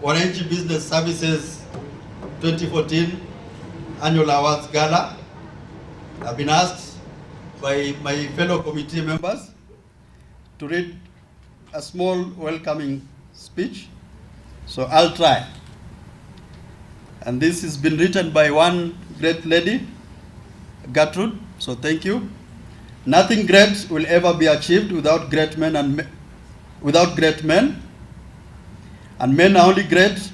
Wananchi Business Services 2014 Annual Awards Gala. I've been asked by my fellow committee members to read a small welcoming speech, so I'll try. And this has been written by one great lady, Gertrude, so thank you. Nothing great will ever be achieved without great men, and men are only great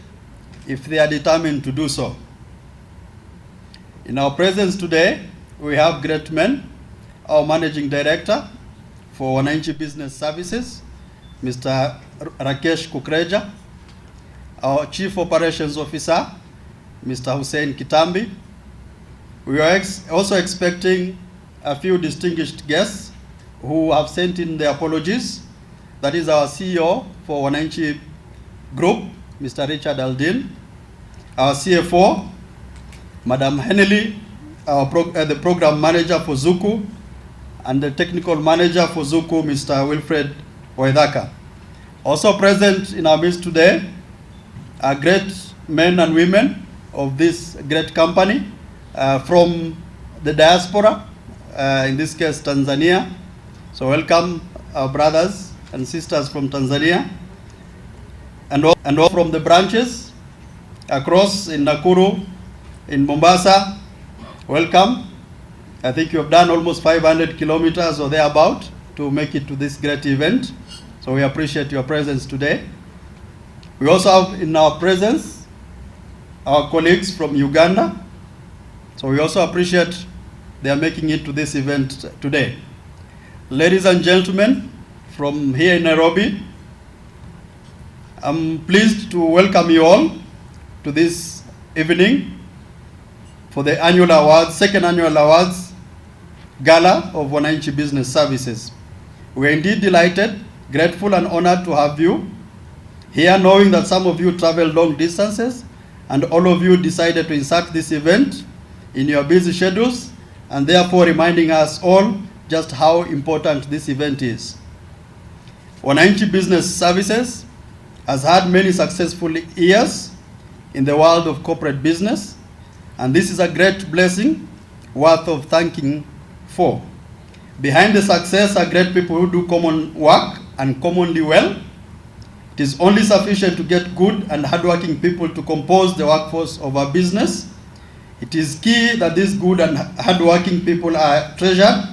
if they are determined to do so. In our presence today, we have great men. Our Managing Director for Wananchi Business Services, Mr. Rakesh Kukreja, our Chief Operations Officer, Mr. Hussein Kitambi. We are also expecting a few distinguished guests who have sent in their apologies. That is our CEO for Wananchi Group, Mr. Richard Aldin, our CFO, Madam Henley, the Program Manager for Zuku, and the Technical Manager for Zuku, Mr. Wilfred Waidaka. Also present in our midst today are great men and women of this great company from the diaspora, in this case Tanzania. So welcome our brothers and sisters from Tanzania, and all from the branches across in Nakuru, in Mombasa. Welcome. I think you have done almost 500 kilometers or thereabout to make it to this great event. So we appreciate your presence today. We also have in our presence our colleagues from Uganda. So we also appreciate they are making it to this event today. Ladies and gentlemen, from here in Nairobi, I'm pleased to welcome you all to this evening for the annual awards, second annual awards gala of Wananchi Business Services. We are indeed delighted, grateful and honored to have you here, knowing that some of you travel long distances and all of you decided to insert this event in your busy schedules, and therefore reminding us all just how important this event is. Wananchi Business Services has had many successful years in the world of corporate business, and this is a great blessing worth of thanking for. Behind the success are great people who do common work and commonly well. It is only sufficient to get good and hardworking people to compose the workforce of our business. It is key that these good and hardworking people are treasured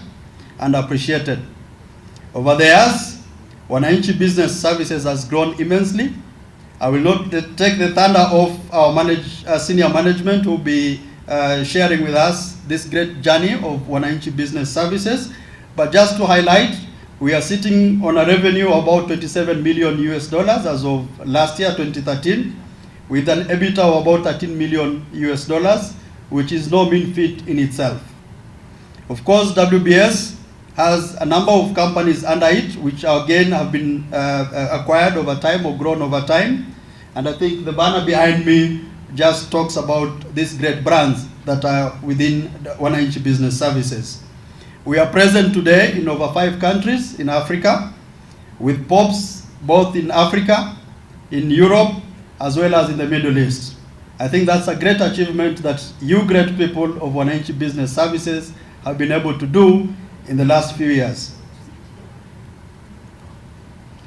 and appreciated. Over the years, Wananchi Business Services has grown immensely. I will not take the thunder of our senior management who will be sharing with us this great journey of Wananchi Business Services. But just to highlight, we are sitting on a revenue of about $27 million as of last year, 2013, with an EBITDA of about $13 million, which is no mean feat in itself. Of course, WBS has a number of companies under it, which again have been acquired over time or grown over time. And I think the banner behind me just talks about these great brands that are within Wananchi Business Services. We are present today in over 5 countries in Africa, with POPs both in Africa, in Europe, as well as in the Middle East. I think that's a great achievement that you great people of Wananchi Business Services have been able to do in the last few years.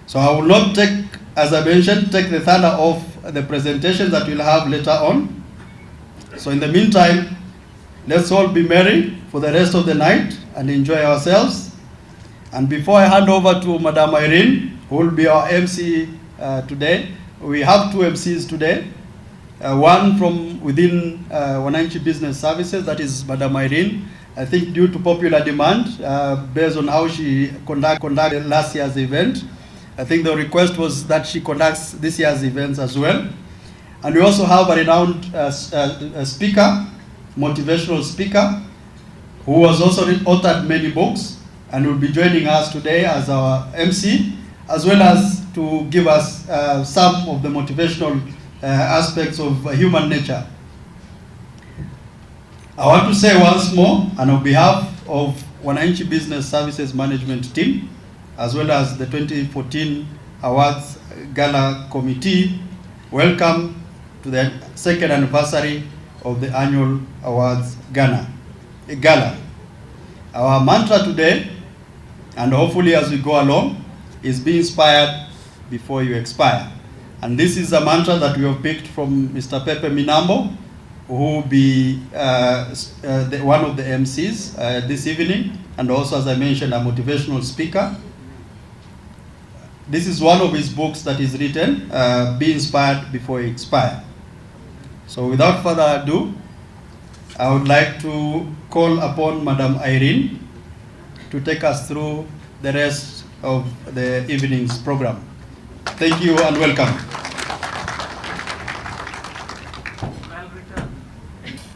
So I will not take, as I mentioned, take the thunder of the presentations that we'll have later on. So in the meantime, let's all be merry for the rest of the night and enjoy ourselves. And before I hand over to Madam Irene, who will be our MC today, we have 2 MCs today. One from within Wananchi Business Services, that is Madam Irene. I think due to popular demand, based on how she conducted last year's event, I think the request was that she conducts this year's events as well. And we also have a renowned speaker, motivational speaker, who has also authored many books and will be joining us today as our MC, as well as to give us some of the motivational aspects of human nature. I want to say once more, and on behalf of Wananchi Business Services Management Team, as well as the 2014 Awards Gala Committee, Welcome to the second anniversary of the annual awards gala. Our mantra today, and hopefully as we go along, is be inspired before you expire. And this is a mantra that we have picked from Mr. Pepe Minambo, who will be one of the MCs this evening, and also, as I mentioned, a motivational speaker. This is one of his books that is written, Be Inspired Before You Expire. So without further ado, I would like to call upon Madam Irene to take us through the rest of the evening's program. Thank you and welcome.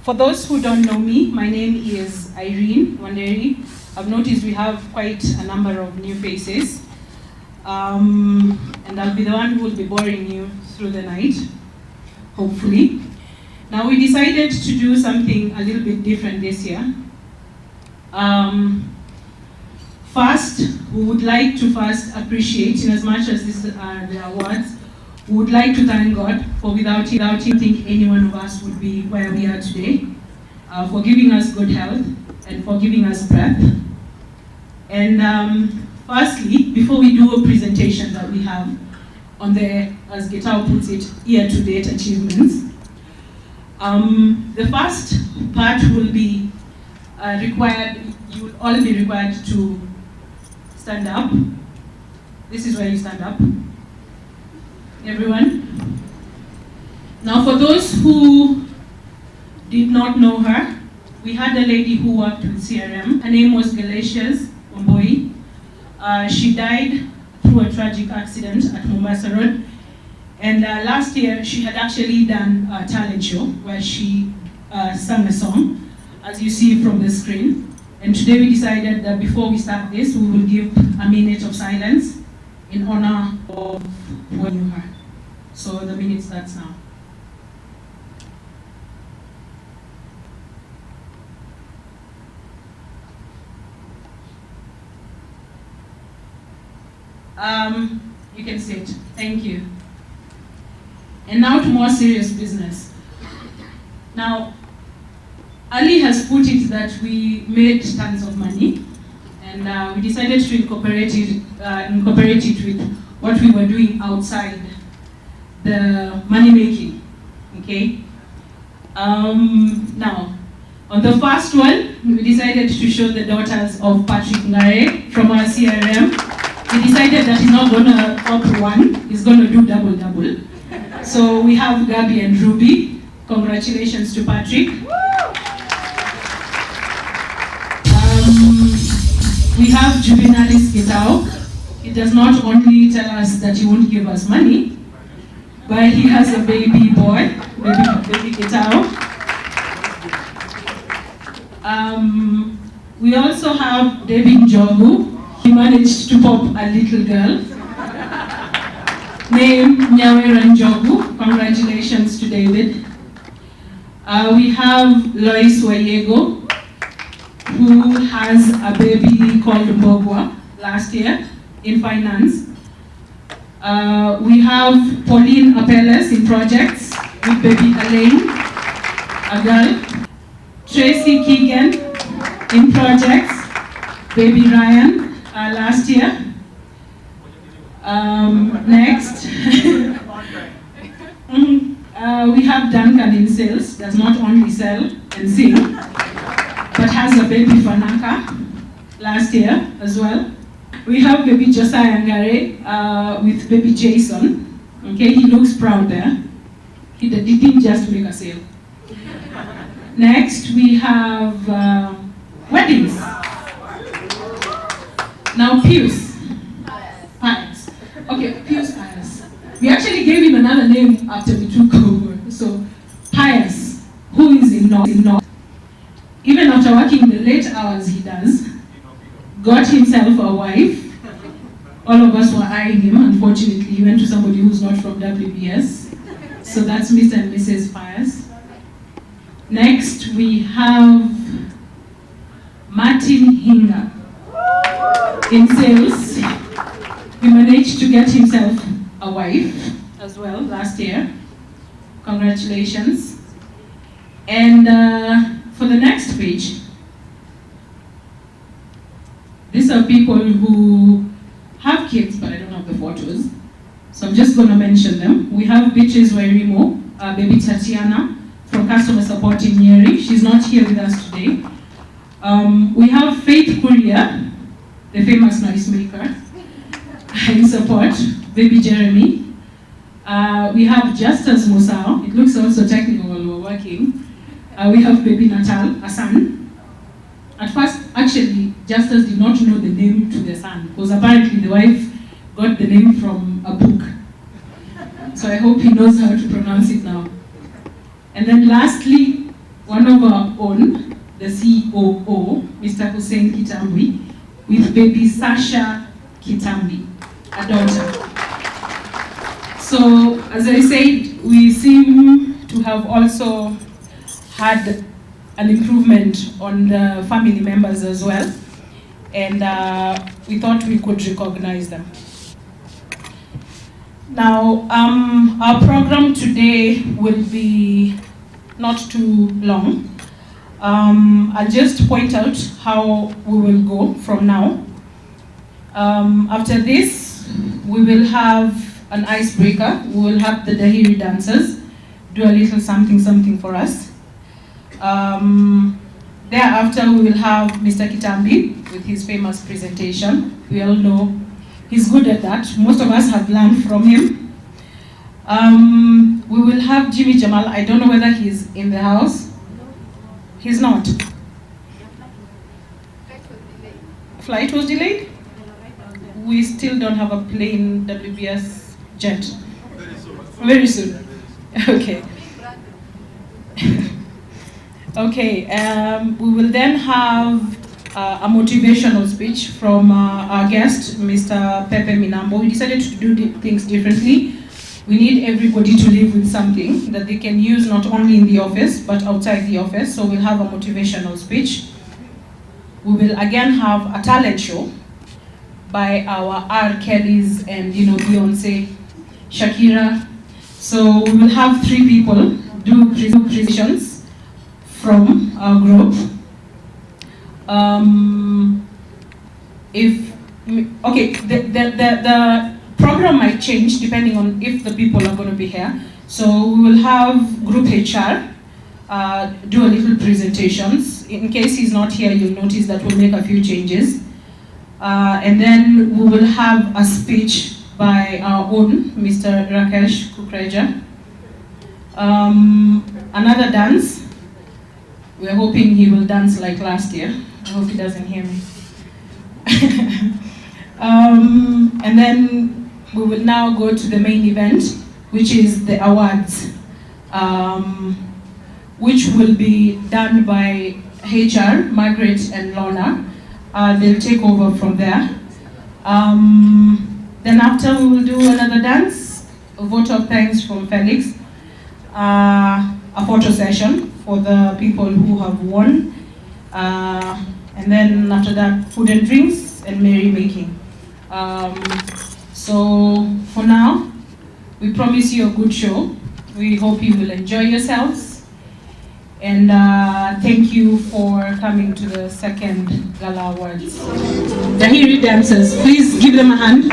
For those who don't know me, my name is Irene Wanderi. I've noticed we have quite a number of new faces. And I'll be the one who will be boring you through the night, hopefully. Now we decided to do something a little bit different this year. First, we would like to appreciate, in as much as these are the awards, we would like to thank God for without him, I think any one of us would be where we are today, for giving us good health and for giving us breath. And firstly, before we do a presentation that we have on the, as Gitao puts it, year-to-date achievements, the first part will be required, you will all be required to stand up. This is where you stand up. Everyone. Now for those who did not know her, we had a lady who worked with CRM. Her name was Galatia's Omboi. She died through a tragic accident at Mombasa Road. And last year, she had actually done a talent show where she sang a song, as you see from the screen. And today we decided that before we start this, we will give a minute of silence in honor of who knew her. So the minute starts now. You can sit. Thank you. And now to more serious business. Now, Ali has put it that we made tons of money, and we decided to incorporate it with what we were doing outside the money making. Okay. Now, on the first one, we decided to show the daughters of Patrick Ngare from our CRM. He decided that he's not going to opt one, he's going to do double. So we have Gabby and Ruby. Congratulations to Patrick. We have Juvenalis Gitao. He does not only tell us that he won't give us money, but he has a baby boy, baby Gitao. We also have David Jogu. He managed to pop a little girl named Nyawera Njogu. Congratulations to David. We have Lois Wayego, who has a baby called Mbogwa last year in finance. We have Pauline Apeles in projects with baby Elaine, a girl. Tracy Keegan in projects, baby Ryan. Last year. Next, we have Duncan in sales, does not only sell and sing, but has a baby Fanaka last year as well. We have baby Josiah Ngare with baby Jason. Okay, he looks proud there. He didn't just make a sale. Next, we have weddings. Now, Pius. Okay, Pius Pius. We actually gave him another name after we took over. So, Pius, who is in North. Even after working the late hours he does, got himself a wife. All of us were eyeing him. Unfortunately, he went to somebody who's not from WBS. So that's Mr. and Mrs. Pius. Next, we have Martin Hinga. In sales, he managed to get himself a wife as well last year. Congratulations. And for the next page, these are people who have kids, but I don't have the photos. So I'm just going to mention them. We have Beatrice Wairimo, baby Tatiana, from Customer Support in Nyeri. She's not here with us today. We have Faith Kuria, the famous noisemaker, in support, baby Jeremy. We have Justus Musao. It looks also technical while we're working. We have baby Natal, a son. At first, actually, Justus did not know the name to the son, because apparently the wife got the name from a book. So I hope he knows how to pronounce it now. And then lastly, one of our own, the COO, Mr. Hussein Kitambi, with baby Sasha Kitambi, a daughter. So, as I said, we seem to have also had an improvement on the family members as well, and we thought we could recognize them. Now, our program today will be not too long. I'll just point out how we will go from now. After this, we will have an icebreaker. We will have the Dahiri dancers do a little something for us. Thereafter, we will have Mr. Kitambi with his famous presentation. We all know he's good at that. Most of us have learned from him. We will have Jimmy Jamal. I don't know whether he's in the house. He's not. Flight was delayed? We still don't have a plane WBS jet. Very soon. Okay. Okay, we will then have a motivational speech from our guest, Mr. Pepe Minambo. We decided to do things differently. We need everybody to live with something that they can use not only in the office, but outside the office. So we'll have a motivational speech. We will again have a talent show by our R. Kellys and, Beyonce, Shakira. So we will have 3 people do presentations from our group. The program might change depending on if the people are going to be here. So we will have group HR do a little presentations. In case he's not here, you'll notice that we'll make a few changes. And then we will have a speech by our own, Mr. Rakesh Kukreja. Another dance. We're hoping he will dance like last year. I hope he doesn't hear me. And then we will now go to the main event, which is the awards, which will be done by HR, Margaret and Lorna. They'll take over from there. Then after we will do another dance, a vote of thanks from Felix, a photo session for the people who have won, and then after that, food and drinks and merrymaking. So for now, we promise you a good show. We hope you will enjoy yourselves. And thank you for coming to the second Gala Awards. Dahiri dancers, please give them a hand.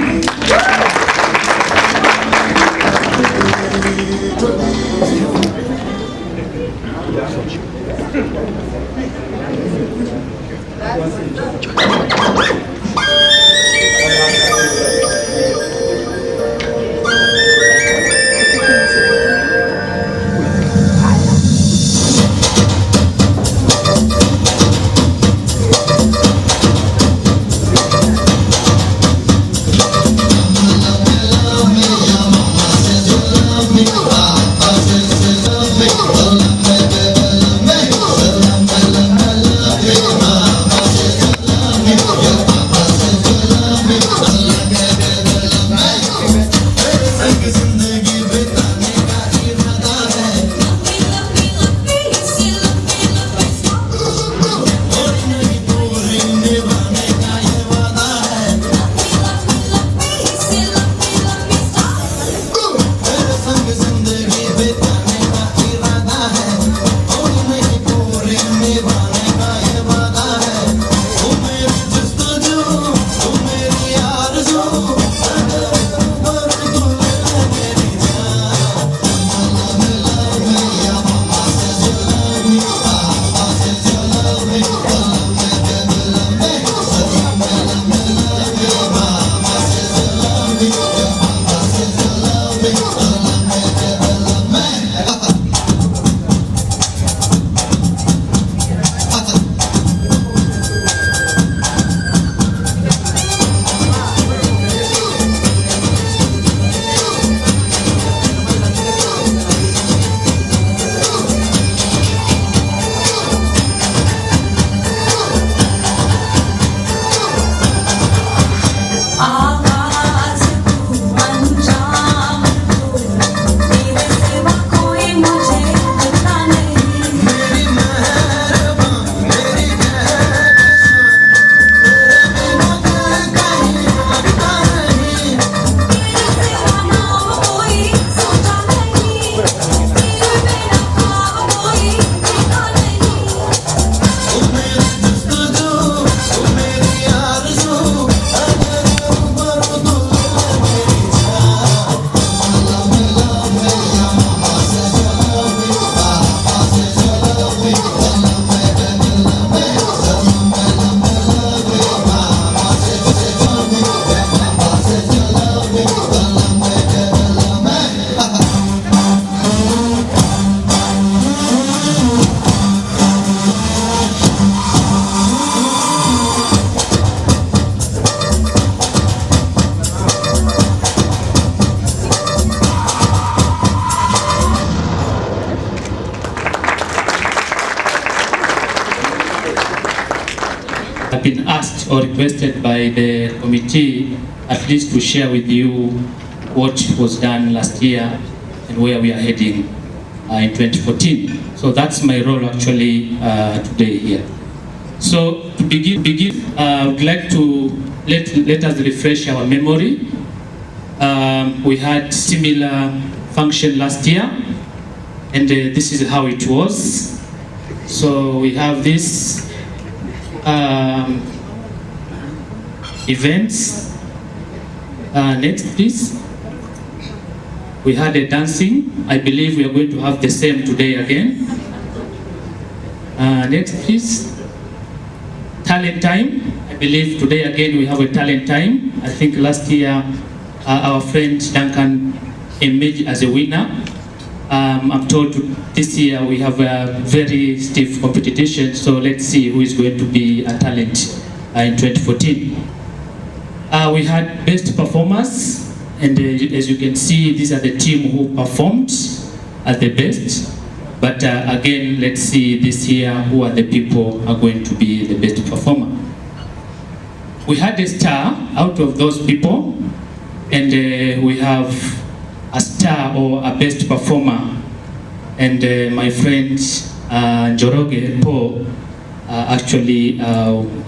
I've been asked or requested by the committee at least to share with you what was done last year and where we are heading in 2014. So that's my role actually today here. So to begin, I would like to let us refresh our memory. We had similar function last year, and this is how it was. So we have this events. Next, please. We had a dancing. I believe we are going to have the same today again. Next, please. Talent time. I believe today again we have a talent time. I think last year our friend Duncan emerged as a winner. I'm told this year we have a very stiff competition, so let's see who is going to be a talent in 2014. We had best performers, and as you can see, these are the team who performed at the best. But again, let's see this year who are the people who are going to be the best performer. We had a star out of those people, and we have a star or a best performer, and my friend Njoroge Paul actually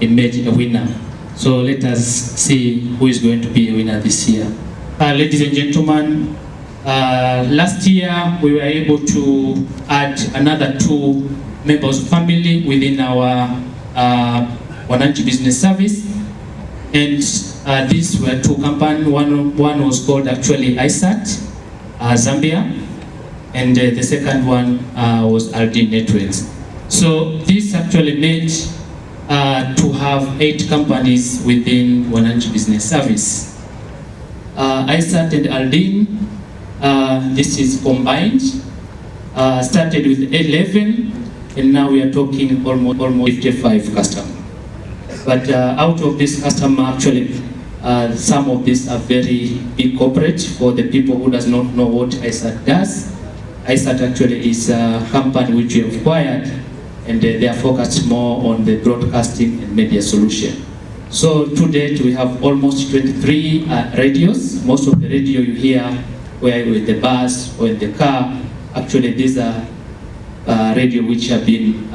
emerged a winner. So let us see who is going to be a winner this year. Ladies and gentlemen, last year we were able to add another 2 members of family within our Wananchi Business Service, and these were 2 companies. One was called actually ISAT, Zambia, and the second one was RD Networks. So this actually made to have 8 companies within Wananchi Business Service. ISAT and RD, this is combined, started with 11, and now we are talking almost 55 customers. But out of this customer, actually, some of these are very big corporate. For the people who does not know what ISAT does, ISAT actually is a company which we have acquired, and they are focused more on the broadcasting and media solution. So to date, we have almost 23 radios. Most of the radio you hear, where with the bus or in the car, actually these are radio which have been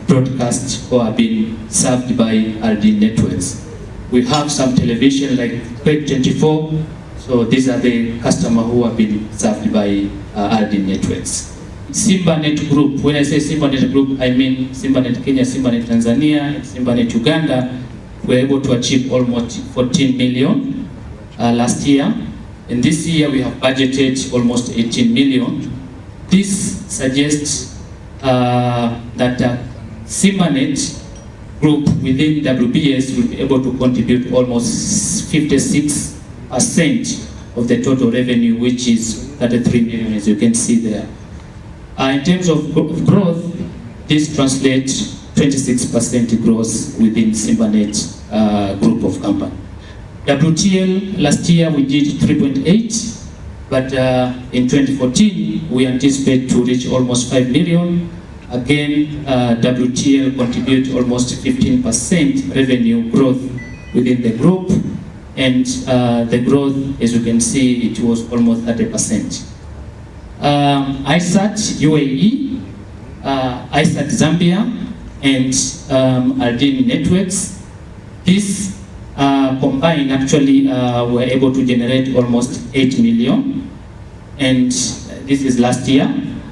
broadcast or have been served by RD Networks. We have some television like Page 24, so these are the customers who have been served by RD Networks. SimbaNet Group, when I say SimbaNet Group, I mean SimbaNet Kenya, SimbaNet Tanzania, and SimbaNet Uganda. We were able to achieve almost 14 million last year, and this year we have budgeted almost 18 million. This suggests that SimbaNet Group within WBS will be able to contribute almost 56% of the total revenue, which is 33 million, as you can see there. In terms of growth, this translates 26% growth within SimbaNet group of company. WTL, last year we did 3.8, but in 2014 we anticipate to reach almost 5 million. Again, WTL contribute almost 15% revenue growth within the group, and the growth, as you can see, it was almost 30%. ISAT UAE, ISAT Zambia, and RD Networks, this combined actually were able to generate almost 8 million, and this is last year,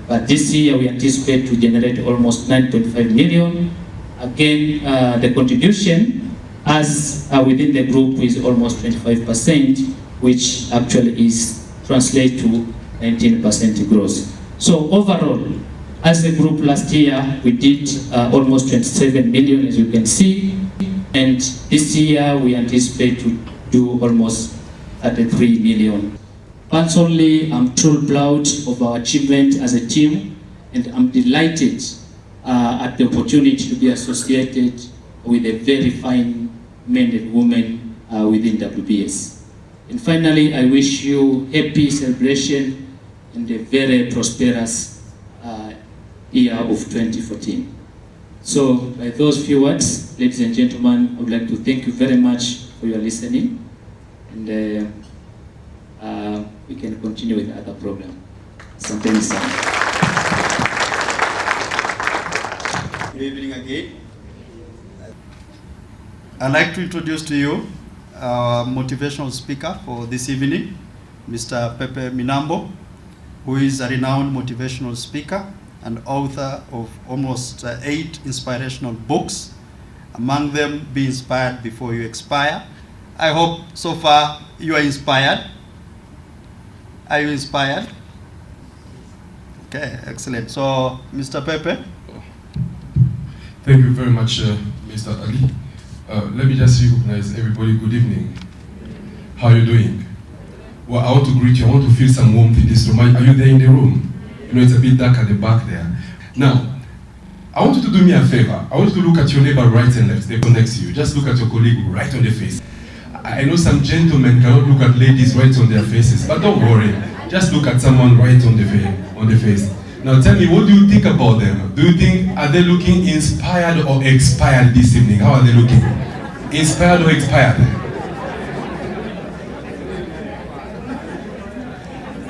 but this year we anticipate to generate almost 9.5 million. Again, the contribution as within the group is almost 25%, which actually is translate to 19% growth. So overall, as a group last year, we did almost 27 million, as you can see, and this year we anticipate to do almost 33 million. Personally, I'm truly proud of our achievement as a team, and I'm delighted at the opportunity to be associated with a very fine men and women within WBS. And finally, I wish you happy celebration and a very prosperous year of 2014. So, by those few words, ladies and gentlemen, I would like to thank you very much for your listening, and we can continue with the other program. Asanteni sana. Good evening again. I'd like to introduce to you our motivational speaker for this evening, Mr. Pepe Minambo, who is a renowned motivational speaker and author of almost 8 inspirational books, among them Be Inspired Before You Expire. I hope so far you are inspired. Are you inspired? Okay, excellent. So, Mr. Pepe. Thank you very much, Mr. Ali. Let me just recognize everybody. Good evening. How are you doing? Well, I want to greet you. I want to feel some warmth in this room. Are you there in the room? You know, it's a bit dark at the back there. Now, I want you to do me a favor. I want you to look at your neighbor right and left. They're next to you. Just look at your colleague right on the face. I know some gentlemen cannot look at ladies right on their faces, but don't worry. Just look at someone right on the face. Now tell me, what do you think about them? Do you think, are they looking inspired or expired this evening? How are they looking? Inspired or expired?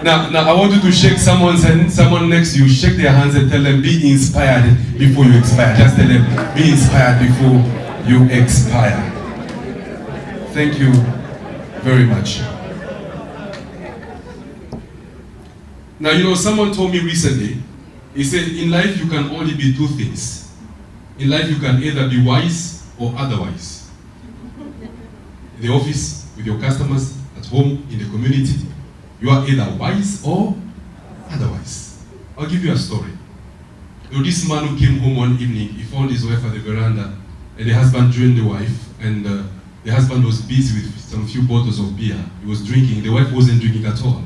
Now I want you to shake someone's hand, someone next to you, shake their hands and tell them, be inspired before you expire. Just tell them, be inspired before you expire. Thank you very much. Now, you know, someone told me recently, he said, in life you can only be 2 things. In life you can either be wise or otherwise. In the office, with your customers, at home, in the community, you are either wise or otherwise. I'll give you a story. You know, this man who came home one evening, he found his wife at the veranda, and the husband joined the wife, and the husband was busy with some few bottles of beer. He was drinking. The wife wasn't drinking at all.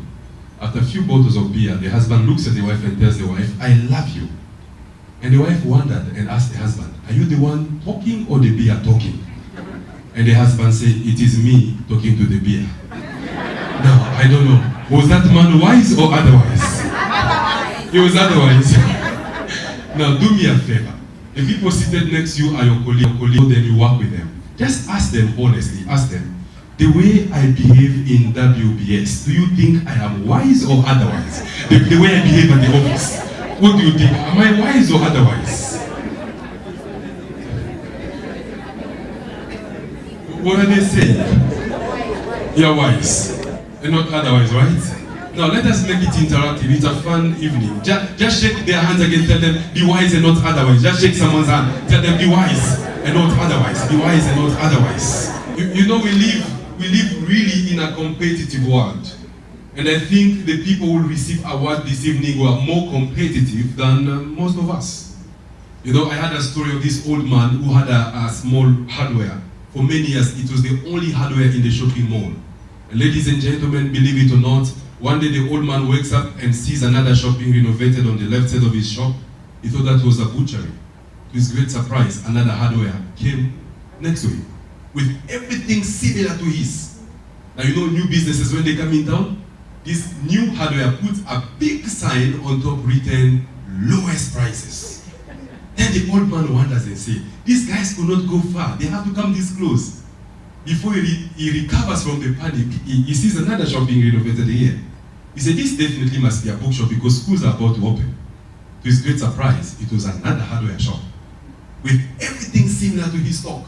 After a few bottles of beer, the husband looks at the wife and tells the wife, I love you. And the wife wondered and asked the husband, are you the one talking or the beer talking? And the husband said, it is me talking to the beer. Now, I don't know. Was that man wise or otherwise? He was otherwise. Now, do me a favor. The people seated next to you are your colleague, then you work with them. Just ask them honestly, ask them, the way I behave in WBS, do you think I am wise or otherwise? The way I behave at the office, what do you think? Am I wise or otherwise? What are they saying? You're wise and not otherwise, right? Now let us make it interactive. It's a fun evening. Just shake their hands again, tell them, be wise and not otherwise. Just shake someone's hand, tell them, be wise and not otherwise. Be wise and not otherwise. You know, we live really in a competitive world. And I think the people who will receive awards this evening were more competitive than most of us. You know, I had a story of this old man who had a small hardware. For many years, it was the only hardware in the shopping mall. And ladies and gentlemen, believe it or not, one day the old man wakes up and sees another shopping renovated on the left side of his shop. He thought that was a butchery. To his great surprise, another hardware came next to him with everything similar to his. Now, you know, new businesses, when they come in town, this new hardware puts a big sign on top written, lowest prices. Then the old man wonders and says, these guys could not go far. They have to come this close. Before he recovers from the panic, he sees another shop being renovated here. He said, this definitely must be a bookshop because schools are about to open. To his great surprise, it was another hardware shop with everything similar to his stock,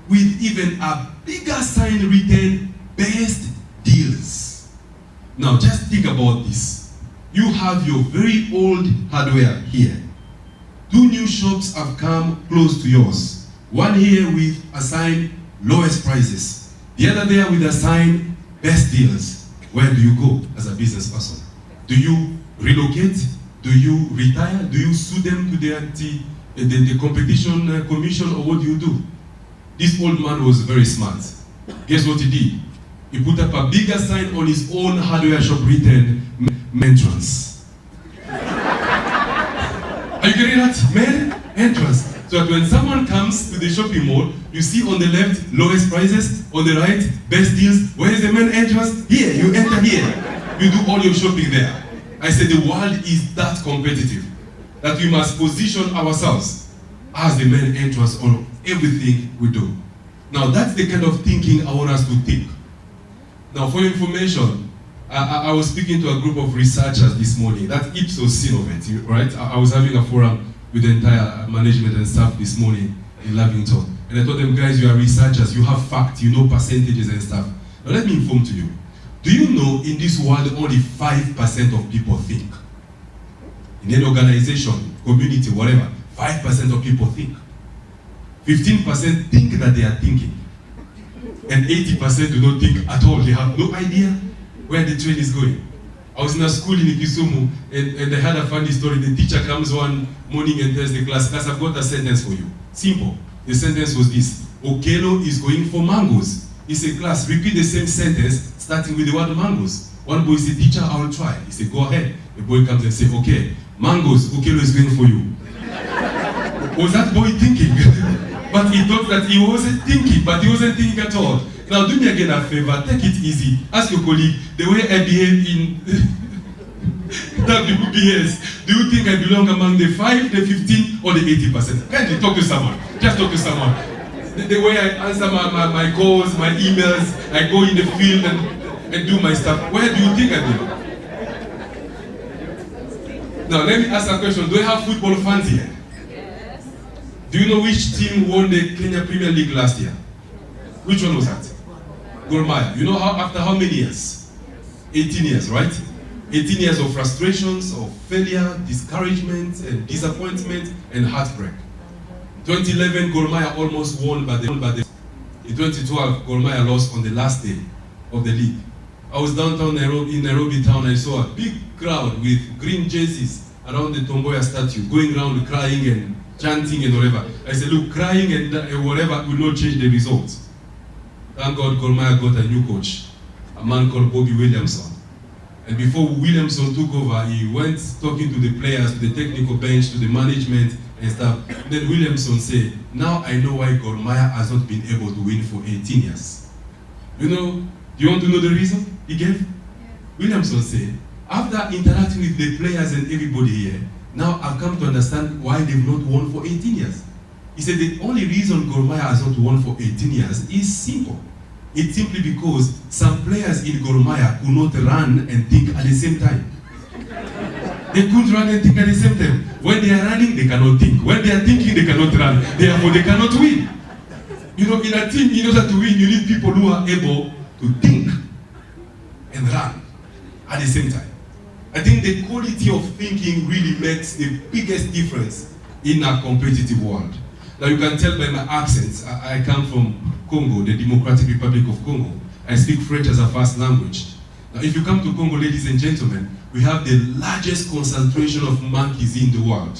with even a bigger sign written, best deals. Now just think about this. You have your very old hardware here. 2 new shops have come close to yours. One here with a sign, lowest prices. The other there with a sign, best deals. Where do you go as a business person? Do you relocate? Do you retire? Do you sue them to the competition commission, or what do you do? This old man was very smart. Guess what he did? He put up a bigger sign on his own hardware shop written, entrance. Are you getting that? Men, entrance. So that when someone comes to the shopping mall, you see on the left, lowest prices, on the right, best deals. Where is the main entrance? Here, you enter here. You do all your shopping there. I said the world is that competitive that we must position ourselves as the main entrance on everything we do. Now that's the kind of thinking I want us to think. Now for your information, I was speaking to a group of researchers this morning. That's Ipsos Synovate, right? I was having a forum with the entire management and staff this morning in Lavington. And I told them, guys, you are researchers, you have facts, you know percentages and stuff. Now let me inform to you. Do you know in this world only 5% of people think? In any organization, community, whatever, 5% of people think. 15% think that they are thinking. And 80% do not think at all. They have no idea where the train is going. I was in a school in Kisumu and I had a funny story. The teacher comes one morning and tells the class, I've got a sentence for you. Simple. The sentence was this: Okelo is going for mangoes. He said, class, repeat the same sentence starting with the word mangoes. One boy said, teacher, I will try. He said, go ahead. The boy comes and says, okay, mangoes, Okelo is going for you. Was that boy thinking? But he thought that he wasn't thinking, but he wasn't thinking at all. Now do me again a favor, take it easy. Ask your colleague, the way I behave in WBS, do you think I belong among the 5, the 15, or the 80%? Kindly talk to someone. Just talk to someone. The way I answer my calls, my emails, I go in the field and do my stuff. Where do you think I belong? Now let me ask a question. Do I have football fans here? Yes. Do you know which team won the Kenya Premier League last year? Which one was that? Gor Mahia. You know after how many years? 18 years, right? 18 years of frustrations, of failure, discouragement, and disappointment, and heartbreak. 2011, Gor Mahia almost won by the. In 2012, Gor Mahia lost on the last day of the league. I was downtown Nairobi, in Nairobi town. I saw a big crowd with green jerseys around the Tomboya statue, going around crying and chanting and whatever. I said, look, crying and whatever will not change the results. Thank God Gor Mahia got a new coach, a man called Bobby Williamson. And before Williamson took over, he went talking to the players, to the technical bench, to the management and stuff. Then Williamson said, now I know why Gor Mahia has not been able to win for 18 years. You know, do you want to know the reason he gave? Yeah. Williamson said, after interacting with the players and everybody here, now I've come to understand why they've not won for 18 years. He said the only reason Gor Mahia has not won for 18 years is simple. It's simply because some players in Gor Mahia could not run and think at the same time. They couldn't run and think at the same time. When they are running, they cannot think. When they are thinking, they cannot run. Therefore, they cannot win. You know, in a team, in order to win, you need people who are able to think and run at the same time. I think the quality of thinking really makes the biggest difference in a competitive world. Now you can tell by my accent, I come from Congo, the Democratic Republic of Congo. I speak French as a first language. Now if you come to Congo, ladies and gentlemen, we have the largest concentration of monkeys in the world.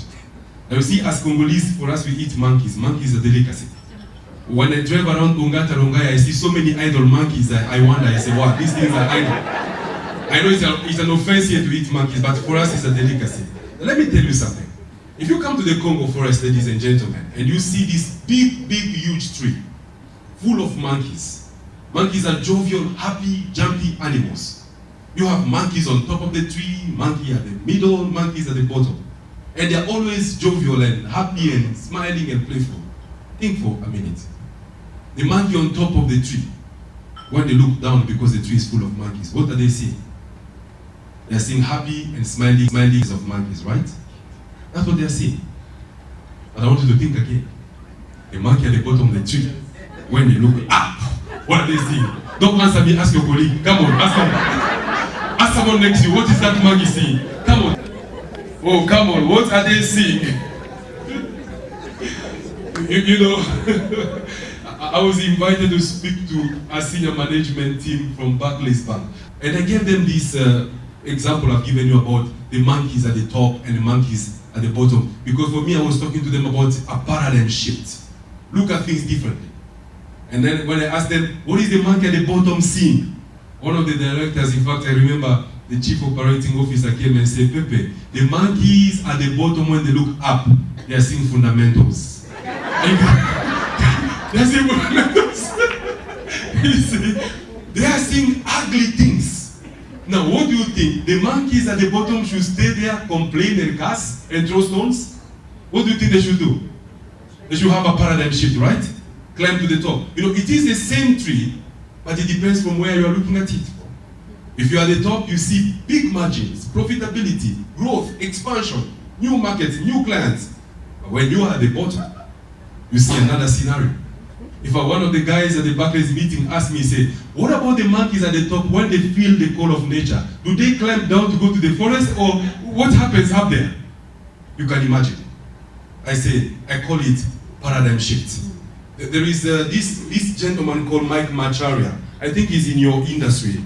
Now you see, as Congolese, for us we eat monkeys. Monkeys are delicacy. When I drive around Ongata Rongai, I see so many idle monkeys, I wonder, I say, wow, these things are idle. I know it's an offense here to eat monkeys, but for us it's a delicacy. Now, let me tell you something. If you come to the Congo forest, ladies and gentlemen, and you see this big, huge tree full of monkeys. Monkeys are jovial, happy, jumpy animals. You have monkeys on top of the tree, monkey at the middle, monkeys at the bottom. And they're always jovial and happy and smiling and playful. Think for a minute. The monkey on top of the tree, when they look down because the tree is full of monkeys, what are they seeing? They're seeing happy and smiling of monkeys, right? That's what they're seeing. But I want you to think again. The monkey at the bottom of the tree, when they look up, what are they seeing? Don't answer me, ask your colleague. Come on, ask someone. Ask someone next to you, what is that monkey seeing? Come on. Oh, come on, what are they seeing? You know, I was invited to speak to a senior management team from Barclays Bank. And I gave them this example I've given you about the monkeys at the top and the monkeys at the bottom. Because for me, I was talking to them about a paradigm shift. Look at things differently. And then when I asked them, what is the monkey at the bottom seeing? One of the directors, in fact, I remember the chief operating officer came and said, Pepe, the monkeys at the bottom, when they look up, they are seeing fundamentals. They are seeing fundamentals. They are seeing ugly things. Now, what do you think? The monkeys at the bottom should stay there, complain and curse and throw stones? What do you think they should do? They should have a paradigm shift, right? Climb to the top. You know, it is the same tree, but it depends from where you are looking at it. If you are at the top, you see big margins, profitability, growth, expansion, new markets, new clients. But when you are at the bottom, you see another scenario. If one of the guys at the Barclays meeting asked me, say, what about the monkeys at the top when they feel the call of nature? Do they climb down to go to the forest, or what happens up there? You can imagine. I call it paradigm shift. There is this gentleman called Mike Macharia. I think he's in your industry.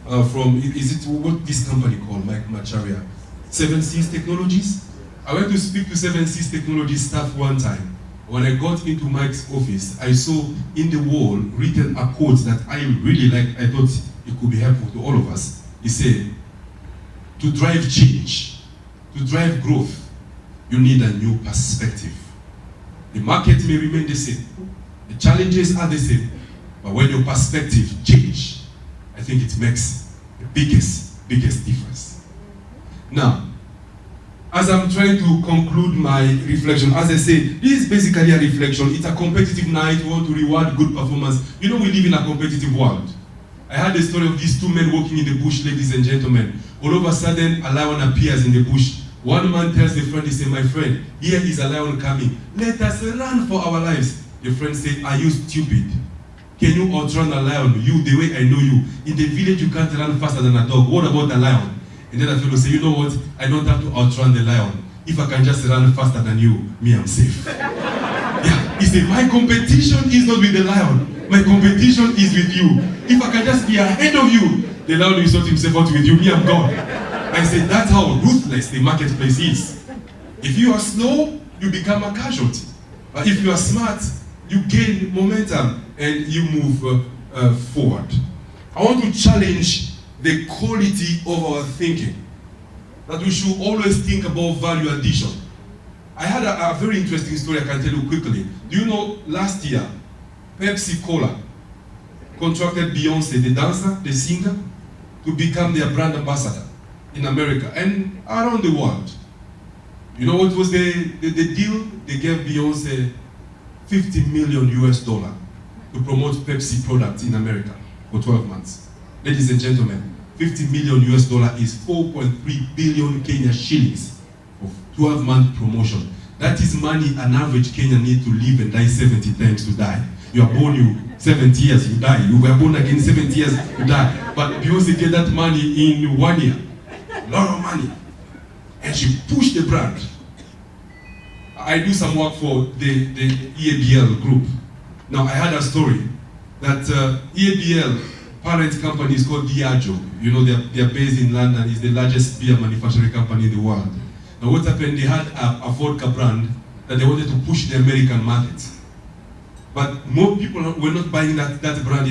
What this company called, Mike Macharia? 7 Seas Technologies? I went to speak to 7 Seas Technologies staff one time. When I got into Mike's office, I saw in the wall written a quote that I really liked. I thought it could be helpful to all of us. He said, to drive change, to drive growth, you need a new perspective. The market may remain the same. The challenges are the same. But when your perspective changes, I think it makes the biggest difference. Now, as I'm trying to conclude my reflection, as I say, this is basically a reflection. It's a competitive night. We want to reward good performance. You know, we live in a competitive world. I heard the story of these 2 men walking in the bush, ladies and gentlemen. All of a sudden, a lion appears in the bush. One man tells the friend, he says, my friend, here is a lion coming. Let us run for our lives. The friend said, are you stupid? Can you outrun a lion? You, the way I know you. In the village, you can't run faster than a dog. What about a lion? And then a fellow say, you know what? I don't have to outrun the lion. If I can just run faster than you, me, I'm safe. Yeah, he said, my competition is not with the lion. My competition is with you. If I can just be ahead of you, the lion will sort himself out with you. Me, I'm gone. I said, that's how ruthless the marketplace is. If you are slow, you become a casualty. But if you are smart, you gain momentum and you move forward. I want to challenge the quality of our thinking. That we should always think about value addition. I had a very interesting story I can tell you quickly. Do you know last year, Pepsi Cola contracted Beyonce, the dancer, the singer, to become their brand ambassador in America and around the world. You know what was the deal? They gave Beyonce $50 million to promote Pepsi products in America for 12 months. Ladies and gentlemen, $50 million is 4.3 billion Kenya shillings of 12-month promotion. That is money an average Kenyan needs to live and die 70 times to die. You are born, you 70 years, you die. You were born again 70 years, you die. But Beyonce get that money in 1 year. A lot of money. And she pushed the brand. I do some work for the EABL group. Now, I had a story that EABL parent company is called Diageo. You know, they're based in London. It's the largest beer manufacturing company in the world. Now, what happened, they had a vodka brand that they wanted to push the American market. But more people were not buying that brand.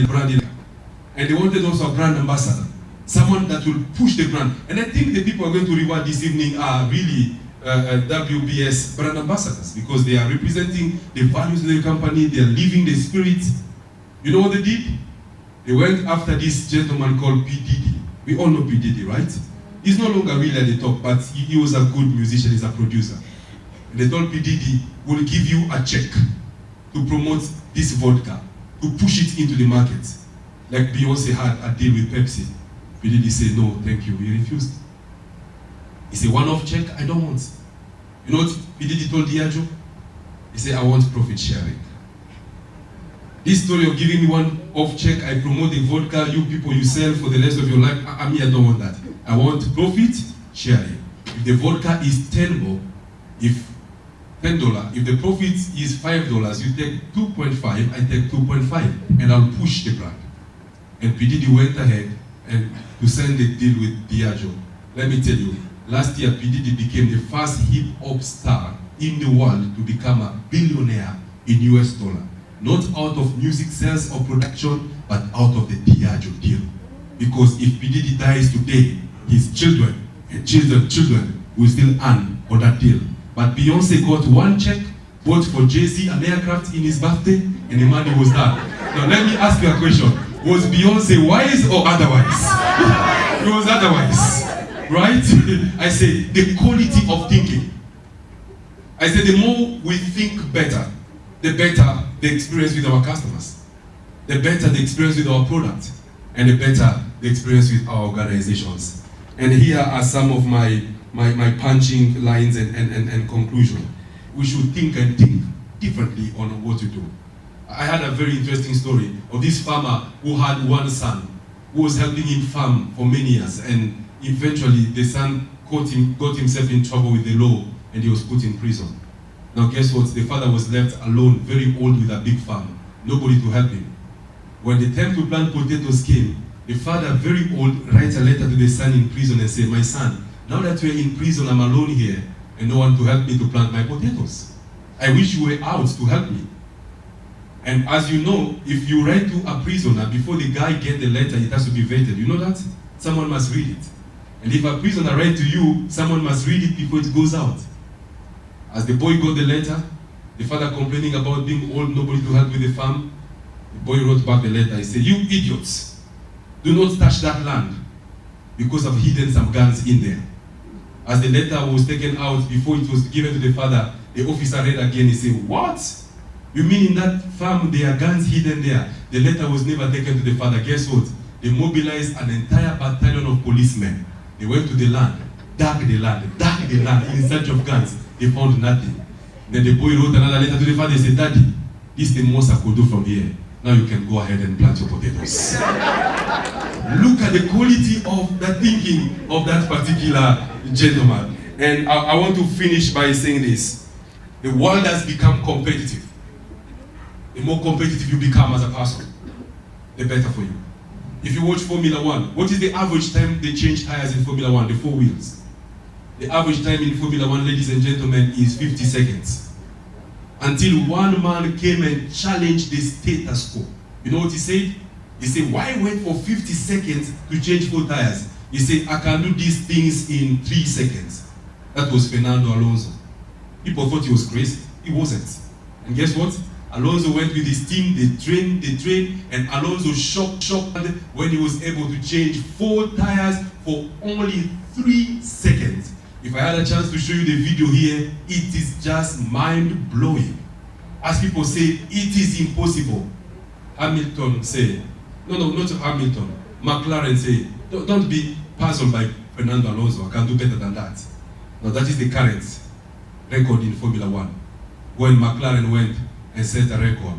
And they wanted also a brand ambassador. Someone that will push the brand. And I think the people are going to reward this evening are really WBS brand ambassadors, because they are representing the values of the company, they are living the spirit. You know what they did? They went after this gentleman called P. Diddy. We all know P. Diddy, right? He's no longer really at the top, but he was a good musician, he's a producer. And they told P. Diddy, we'll give you a check to promote this vodka, to push it into the market. Like Beyonce had a deal with Pepsi. P. Diddy said, no, thank you, he refused. He said, one-off check, I don't want. You know what P. Diddy told Diageo? He said, I want profit sharing. This story of giving me one-off check, I promote the vodka, you people, you sell for the rest of your life. I don't want that. I want profit sharing. If the vodka is $10, if the profit is $5, you take 2.5, I take 2.5, and I'll push the brand. And P. Diddy went ahead and to sign the deal with Diageo. Let me tell you, last year P. Diddy became the first hip-hop star in the world to become a billionaire in US dollar. Not out of music sales or production, but out of the Diageo deal. Because if P. Diddy dies today, his children and children will still earn on that deal. But Beyonce got one check, bought for Jay-Z an aircraft in his birthday, and the money was done. Now let me ask you a question. Was Beyonce wise or otherwise? It was otherwise, right? I say the quality of thinking. I say the more we think better, the better the experience with our customers, the better the experience with our product, and the better the experience with our organizations. And here are some of my punching lines and conclusion. We should think differently on what to do. I had a very interesting story of this farmer who had one son who was helping him farm for many years, and eventually the son got himself in trouble with the law and he was put in prison. Now guess what? The father was left alone, very old, with a big farm, nobody to help him. When the time to plant potatoes came, the father, very old, writes a letter to the son in prison and says, "My son, now that you're in prison, I'm alone here and no one to help me to plant my potatoes. I wish you were out to help me." And as you know, if you write to a prisoner, before the guy gets the letter, it has to be vetted. You know that? Someone must read it. And if a prisoner writes to you, someone must read it before it goes out. As the boy got the letter, the father complaining about being old, nobody to help with the farm, the boy wrote back the letter. He said, "You idiots, do not touch that land because I've hidden some guns in there." As the letter was taken out, before it was given to the father, the officer read again. He said, "What? You mean in that farm there are guns hidden there?" The letter was never taken to the father. Guess what? They mobilized an entire battalion of policemen. They went to the land, dug the land in search of guns. They found nothing. Then the boy wrote another letter to the father. He said, "Daddy, this is the most I could do from here. Now you can go ahead and plant your potatoes." Look at the quality of the thinking of that particular gentleman. And I want to finish by saying this. The world has become competitive. The more competitive you become as a person, the better for you. If you watch Formula 1, what is the average time they change tires in Formula 1? The 4 wheels. The average time in Formula 1, ladies and gentlemen, is 50 seconds. Until one man came and challenged the status quo. You know what he said? He said, "Why wait for 50 seconds to change 4 tires? He said, "I can do these things in 3 seconds." That was Fernando Alonso. People thought he was crazy. He wasn't. And guess what? Alonso went with his team, they trained, and Alonso shocked when he was able to change 4 tires for only 3 seconds. If I had a chance to show you the video here, it is just mind-blowing. As people say, it is impossible. Hamilton said, no, not Hamilton, McLaren said, don't be puzzled by Fernando Alonso, I can do better than that. Now that is the current record in Formula 1. When McLaren went and set a record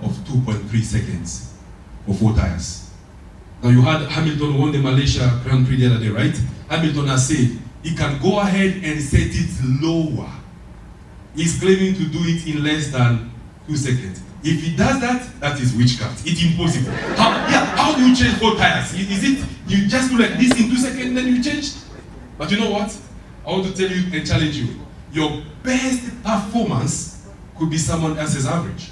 of 2.3 seconds for 4 tires. Now you had Hamilton won the Malaysia Grand Prix the other day, right? Hamilton has said he can go ahead and set it lower. He's claiming to do it in less than 2 seconds. If he does that, that is witchcraft. It's impossible. How do you change 4 tires? Is it you just do like this in 2 seconds, then you change? But you know what? I want to tell you and challenge you. Your best performance could be someone else's average.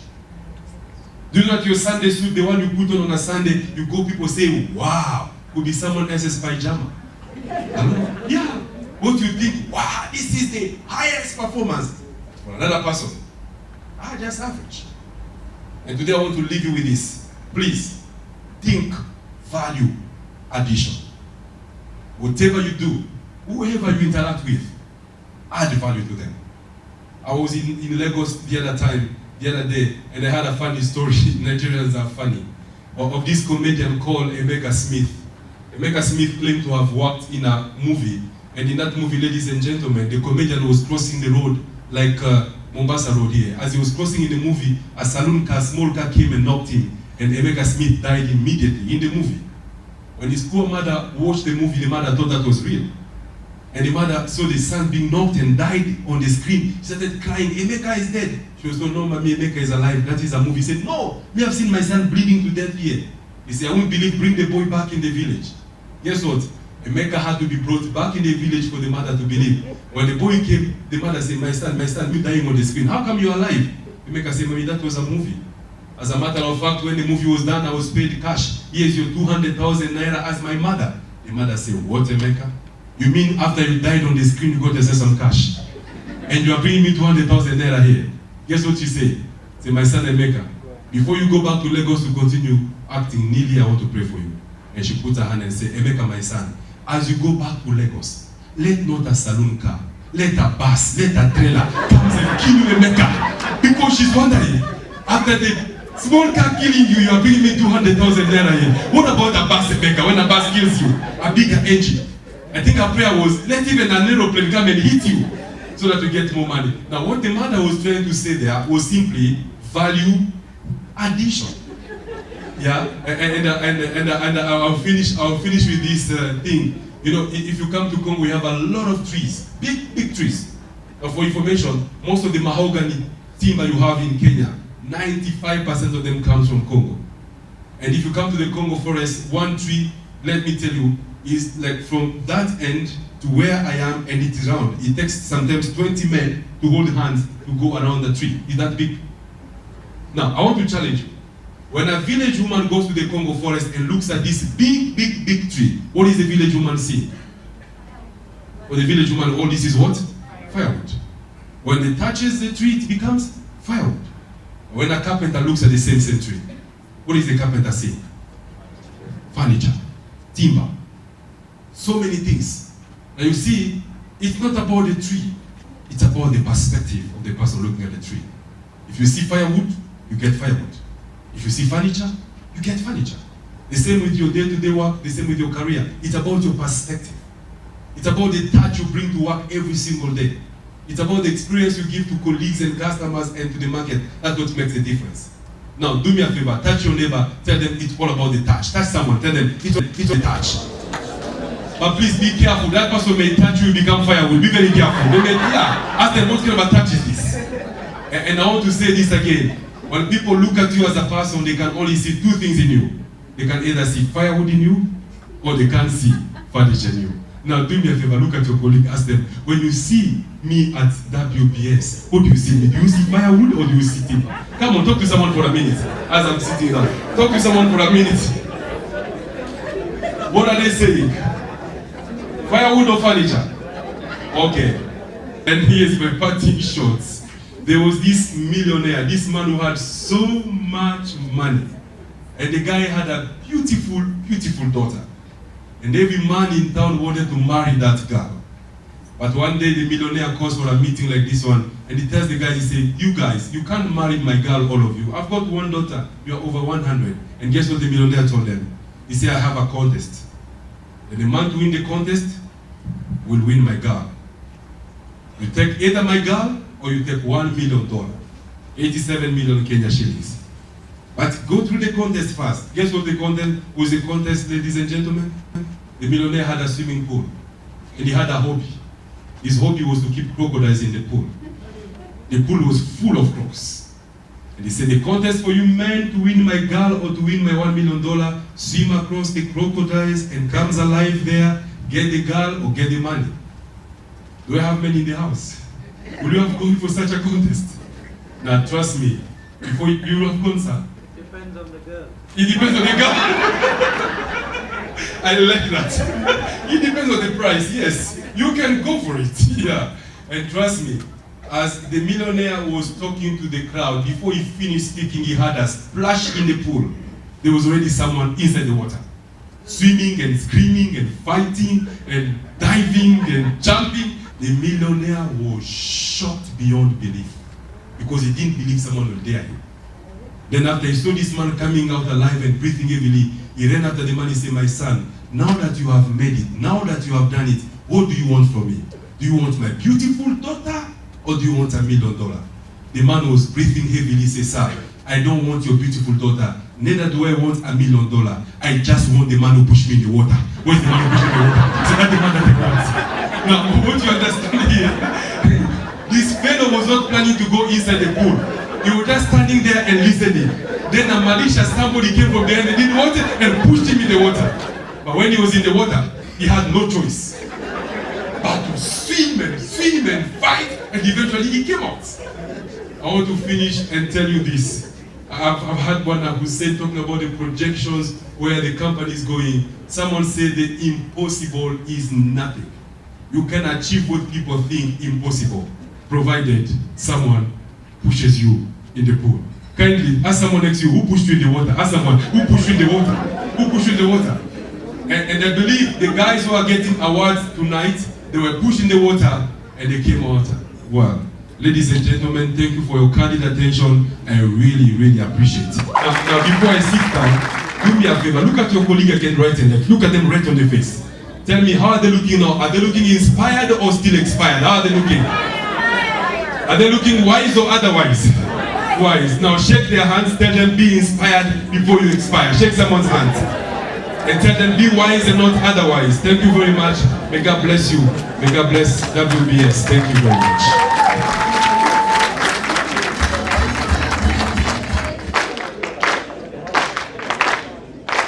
Do you know that your Sunday suit, the one you put on a Sunday, you go, people say, "Wow," could be someone else's pajama. Yeah. What you think, "Wow, this is the highest performance." For another person, just average. And today I want to leave you with this. Please, think value addition. Whatever you do, whoever you interact with, add value to them. I was in Lagos the other day, and I had a funny story. Nigerians are funny. Of this comedian called Emeka Smith. Emeka Smith claimed to have worked in a movie, and in that movie, ladies and gentlemen, the comedian was crossing the road like Mombasa Road here. As he was crossing in the movie, a saloon car, small car came and knocked him, and Emeka Smith died immediately in the movie. When his poor mother watched the movie, the mother thought that was real. And the mother saw the son being knocked and died on the screen. She started crying, "Emeka is dead." She was no, mommy, Emeka is alive. That is a movie. He said, "No, me have seen my son bleeding to death here." He said, "I won't believe, bring the boy back in the village." Guess what? Emeka had to be brought back in the village for the mother to believe. When the boy came, the mother said, my son, you dying on the screen. How come you're alive?" Emeka said, "Mommy, that was a movie. As a matter of fact, when the movie was done, I was paid cash. Here's your 200,000 naira as my mother." The mother said, "What, Emeka? You mean after you died on the screen, you got to send some cash? And you are bringing me 200,000 naira here?" Guess what she said? Say, "My son Emeka, before you go back to Lagos to continue acting, Nili, I want to pray for you." And she put her hand and said, "Emeka, my son, as you go back to Lagos, let not a saloon car let a bus, let a trailer comes and kill you in Mecca. Because she's wondering, after the small car killing you, you are bringing me 200,000 naira here. What about a bus in Mecca? When a bus kills you, a bigger engine. I think her prayer was, let even an aeroplane come and hit you so that you get more money. Now, what the mother was trying to say there was simply value addition. Yeah, and I'll finish with this thing. You know, if you come to Congo, we have a lot of trees, big trees. For information, most of the mahogany timber you have in Kenya, 95% of them comes from Congo. And if you come to the Congo forest, one tree, let me tell you, is like from that end to where I am, and it is round. It takes sometimes 20 men to hold hands to go around the tree. It's that big. Now, I want to challenge you. When a village woman goes to the Congo forest and looks at this big tree, what is the village woman seeing? For the village woman, all this is what? Firewood. When it touches the tree, it becomes firewood. When a carpenter looks at the same tree, what is the carpenter seeing? Furniture, timber, so many things. Now you see, it's not about the tree, it's about the perspective of the person looking at the tree. If you see firewood, you get firewood. If you see furniture, you get furniture. The same with your day-to-day work, the same with your career. It's about your perspective. It's about the touch you bring to work every single day. It's about the experience you give to colleagues and customers and to the market. That's what makes the difference. Now, do me a favor, touch your neighbor, tell them it's all about the touch. Touch someone, tell them it's the touch. But please be careful, that person may touch you, become firewood. Be very careful. They may, ask them what kind of a touch is this? And I want to say this again. When people look at you as a person, they can only see two things in you. They can either see firewood in you, or they can't see furniture in you. Now do me a favor, look at your colleague, ask them, when you see me at WBS, what do you see me? Do you see firewood or do you see timber? Come on, talk to someone for a minute, as I'm sitting down. Talk to someone for a minute. What are they saying? Firewood or furniture? Okay. And here's my parting shots. There was this millionaire, this man who had so much money. And the guy had a beautiful daughter. And every man in town wanted to marry that girl. But one day the millionaire calls for a meeting like this one, and he tells the guys, he says, you guys, you can't marry my girl, all of you. I've got one daughter, you're over 100. And guess what the millionaire told them? He said, I have a contest. And the man to win the contest will win my girl. You take either my girl, or you take $1 million, 87 million Kenya shillings. But go through the contest first. Guess what the contest was? The contest, ladies and gentlemen? The millionaire had a swimming pool, and he had a hobby. His hobby was to keep crocodiles in the pool. The pool was full of crocs. And he said, the contest for you men to win my girl or to win my $1 million, swim across the crocodiles and comes alive there, get the girl or get the money. Do I have men in the house? Will you have gone for such a contest? Now trust me, before you will have gone, sir. Depends on the girl. It depends on the girl. I like that. It depends on the price, yes. You can go for it, yeah. And trust me, as the millionaire was talking to the crowd, before he finished speaking, he had a splash in the pool. There was already someone inside the water, swimming and screaming and fighting and diving and jumping. The millionaire was shocked beyond belief because he didn't believe someone would dare him. Then after he saw this man coming out alive and breathing heavily, he ran after the man and said, my son, now that you have made it, now that you have done it, what do you want from me? Do you want my beautiful daughter or do you want $1 million? The man was breathing heavily. He said, sir, I don't want your beautiful daughter. Neither do I want $1 million. I just want the man who pushed me in the water. Where's the man who pushed me in the water? So that's the man that I want. Now, what you understand here, this fellow was not planning to go inside the pool. He was just standing there and listening. Then a malicious somebody came from behind the didn't want it and pushed him in the water. But when he was in the water, he had no choice but to swim and fight, and eventually he came out. I want to finish and tell you this. I've had one who said, talking about the projections where the company is going, someone said the impossible is nothing. You can achieve what people think impossible, provided someone pushes you in the pool. Kindly ask someone next to you, who pushed you in the water? Ask someone, who pushed you in the water? Who pushed you in the water? And I believe the guys who are getting awards tonight, they were pushed in the water and they came out well. Ladies and gentlemen, thank you for your candid attention. I really, really appreciate it. Now before I sit down, do me a favor. Look at your colleague again right and left. Look at them right on the face. Tell me, how are they looking now? Are they looking inspired or still expired? How are they looking? Are they looking wise or otherwise? Wise. Now shake their hands. Tell them, be inspired before you expire. Shake someone's hand. And tell them, be wise and not otherwise. Thank you very much. May God bless you. May God bless WBS. Thank you very much.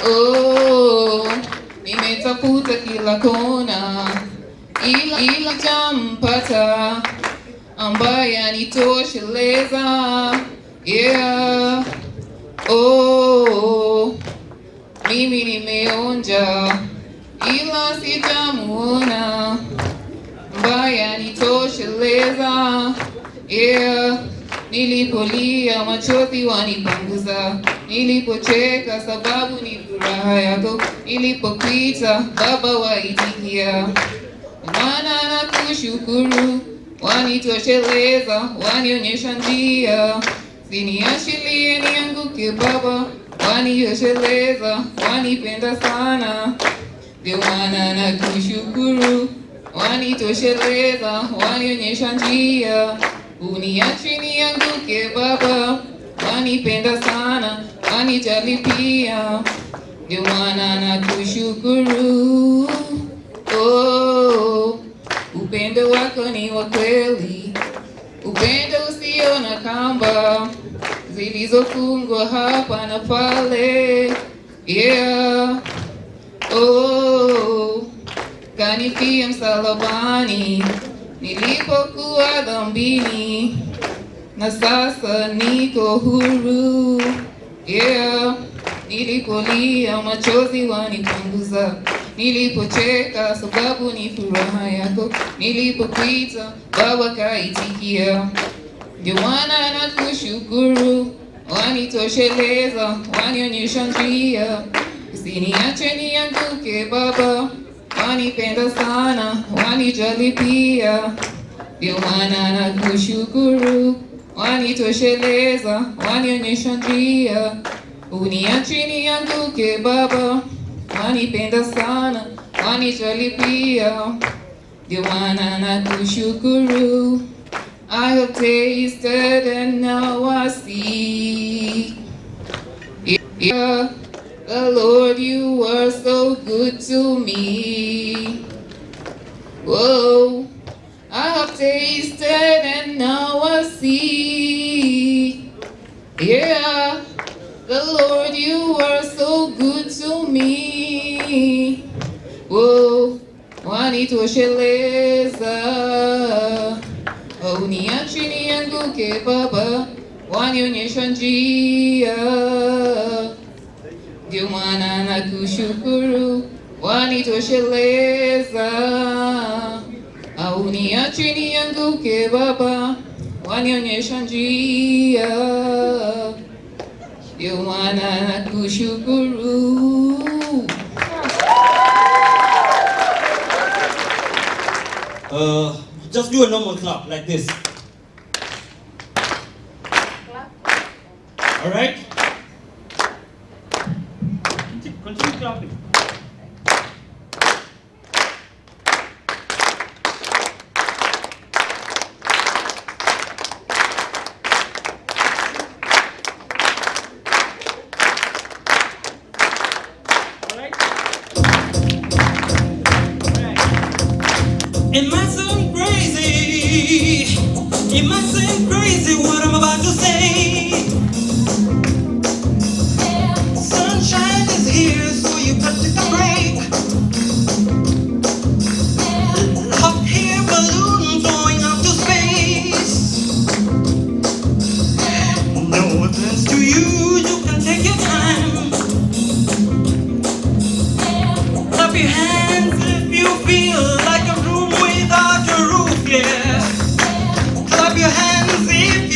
Oh, nimetafuta kila kona, ila jampata ambaye anitosheleza. Yeah. Oh, mimi nimeonja ila sijamuona ambaye anitosheleza. Yeah. Nilipolia machozi wanipanguza, nilipocheka sababu ni furaha yako, nilipokuita Baba waitikia. Maana nakushukuru, wanitosheleza, wanionyesha njia. Siniachilie nianguke Baba, wanitosheleza, wanipenda sana. Ndio maana nakushukuru, wanitosheleza, wanionyesha njia. Uniachi nianguke Baba, wanipenda sana, wanijali pia. Ndio maana nakushukuru. Oh, upendo wako ni wa kweli, upendo usio na kamba zilizofungwa hapa na pale. Yeah. Oh, kanifia msalabani nilipokuwa dhambini, na sasa niko huru. Yeah. Nilipolia machozi wanipanguza, nilipocheka sababu ni furaha yako, nilipokuita Baba kaitikia. Ndio maana nakushukuru, wanitosheleza, wanionyesha njia. Usiniache nianguke Baba, wanipenda sana, wanijali pia. Ndio maana nakushukuru, wanitosheleza, wanionyesha njia. Uniachi nianguke Baba, wanipenda sana, wanijali pia. Ndio maana nakushukuru. I have tasted and now I see. Yeah. The Lord, you are so good to me. Whoa, I have tasted and now I see. Yeah, the Lord, you are so good to me. Whoa, wanitosheleza. Uniachi nianguke Baba, wanionyesha njia. Ndio maana nakushukuru, wanitosheleza. Uniachi nianguke Baba, wanionyesha njia. Ndio maana nakushukuru. Just do a normal clap like this. All right? Continue clapping. All right? It might sound crazy. It might sound crazy what I'm about to say. Sunshine is here, so you got to take a break. Hot air balloon going up to space. No offense to you, you can take your time. Clap your hands if you feel like a room without a roof, yeah. Clap your hands if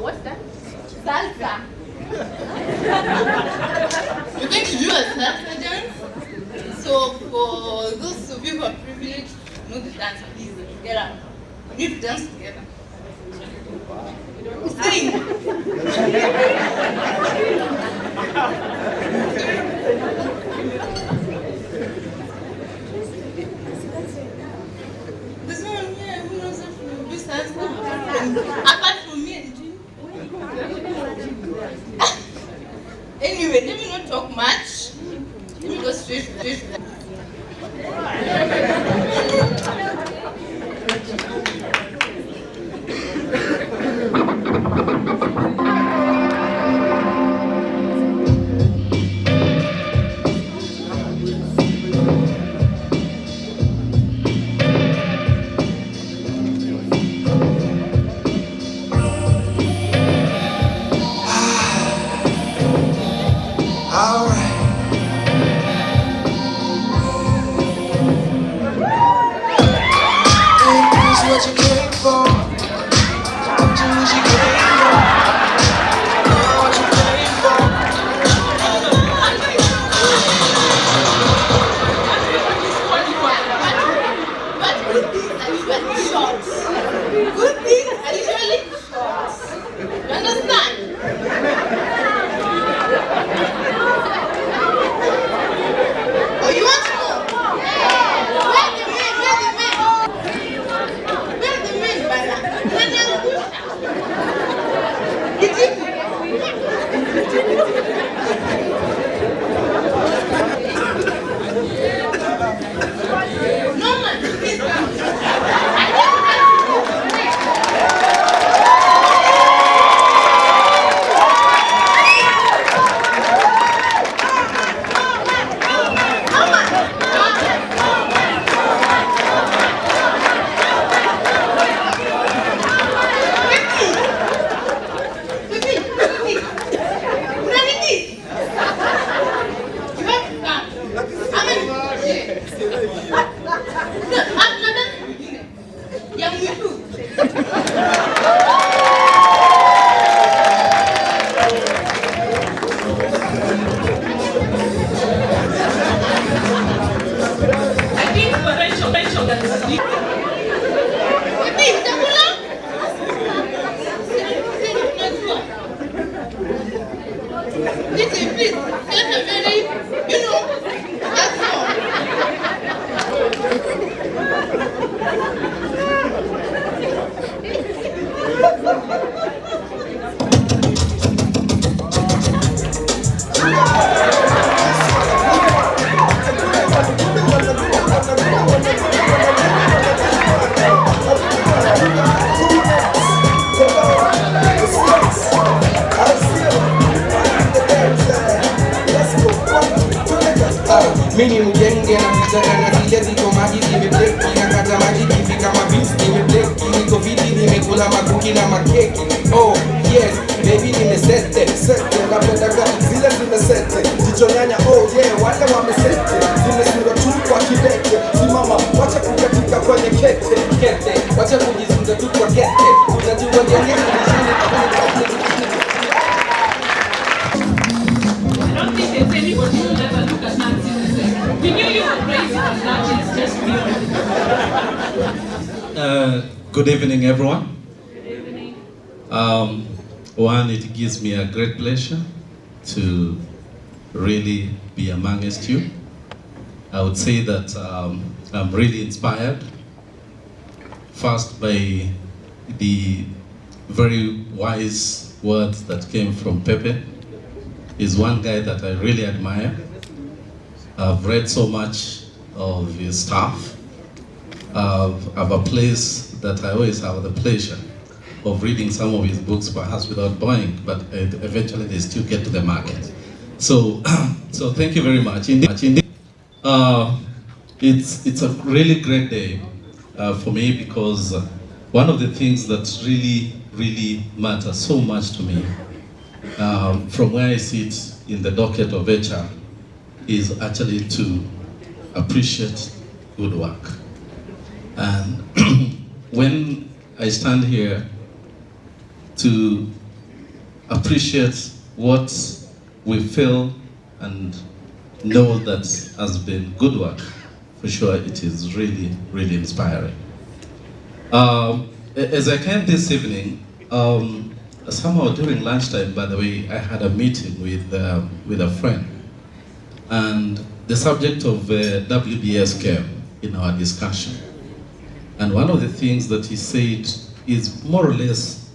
what's that? Salsa. You're going to do a salsa dance? So for those of you who are privileged to know the dance, please get up. We need to dance together. Sing! There's no one here who knows how to do salsa apart from me and you. Anyway, let me not talk much. Let me go straight to that. What you came for? Do what you came for. What you came for? But good things are usually short. Good things are usually short. You understand? Oh, you want more? Where the men? Where the men, Bana? When they will push out. Did you? No man, please come. Listen, please, let the very, you know, that's Mini mgenge na mchaka na zile ziko maji zimebleki na kata maji kivi kama beats nimebleki niko viti nimekula makuki na makeki. Oh yes baby nimesete napenda zile zimesete jicho nyanya. Oh yeah wale wamesete zimesura tu kwa kidete. Simama wacha kukatika kwenye kete wacha kujifunza tu kwa kete unajua genge Anybody will ever look at Nancy and say, we knew you were crazy, but that is just beyond. Good evening, everyone. Good evening. One, it gives me a great pleasure to really be amongst you. I would say that I'm really inspired, first by the very wise words that came from Pepe. He's one guy that I really admire. I've read so much of his stuff. I have a place that I always have the pleasure of reading some of his books, perhaps without buying, but eventually they still get to the market. So, so thank you very much. Indeed, it's a really great day for me because one of the things that really matters so much to me from where I sit in the docket of HR is actually to appreciate good work. And when I stand here to appreciate what we feel and know that has been good work. For sure, it is really, really inspiring. As I came this evening, somehow during lunchtime, by the way, I had a meeting with a friend, and the subject of WBS came in our discussion. And one of the things that he said is more or less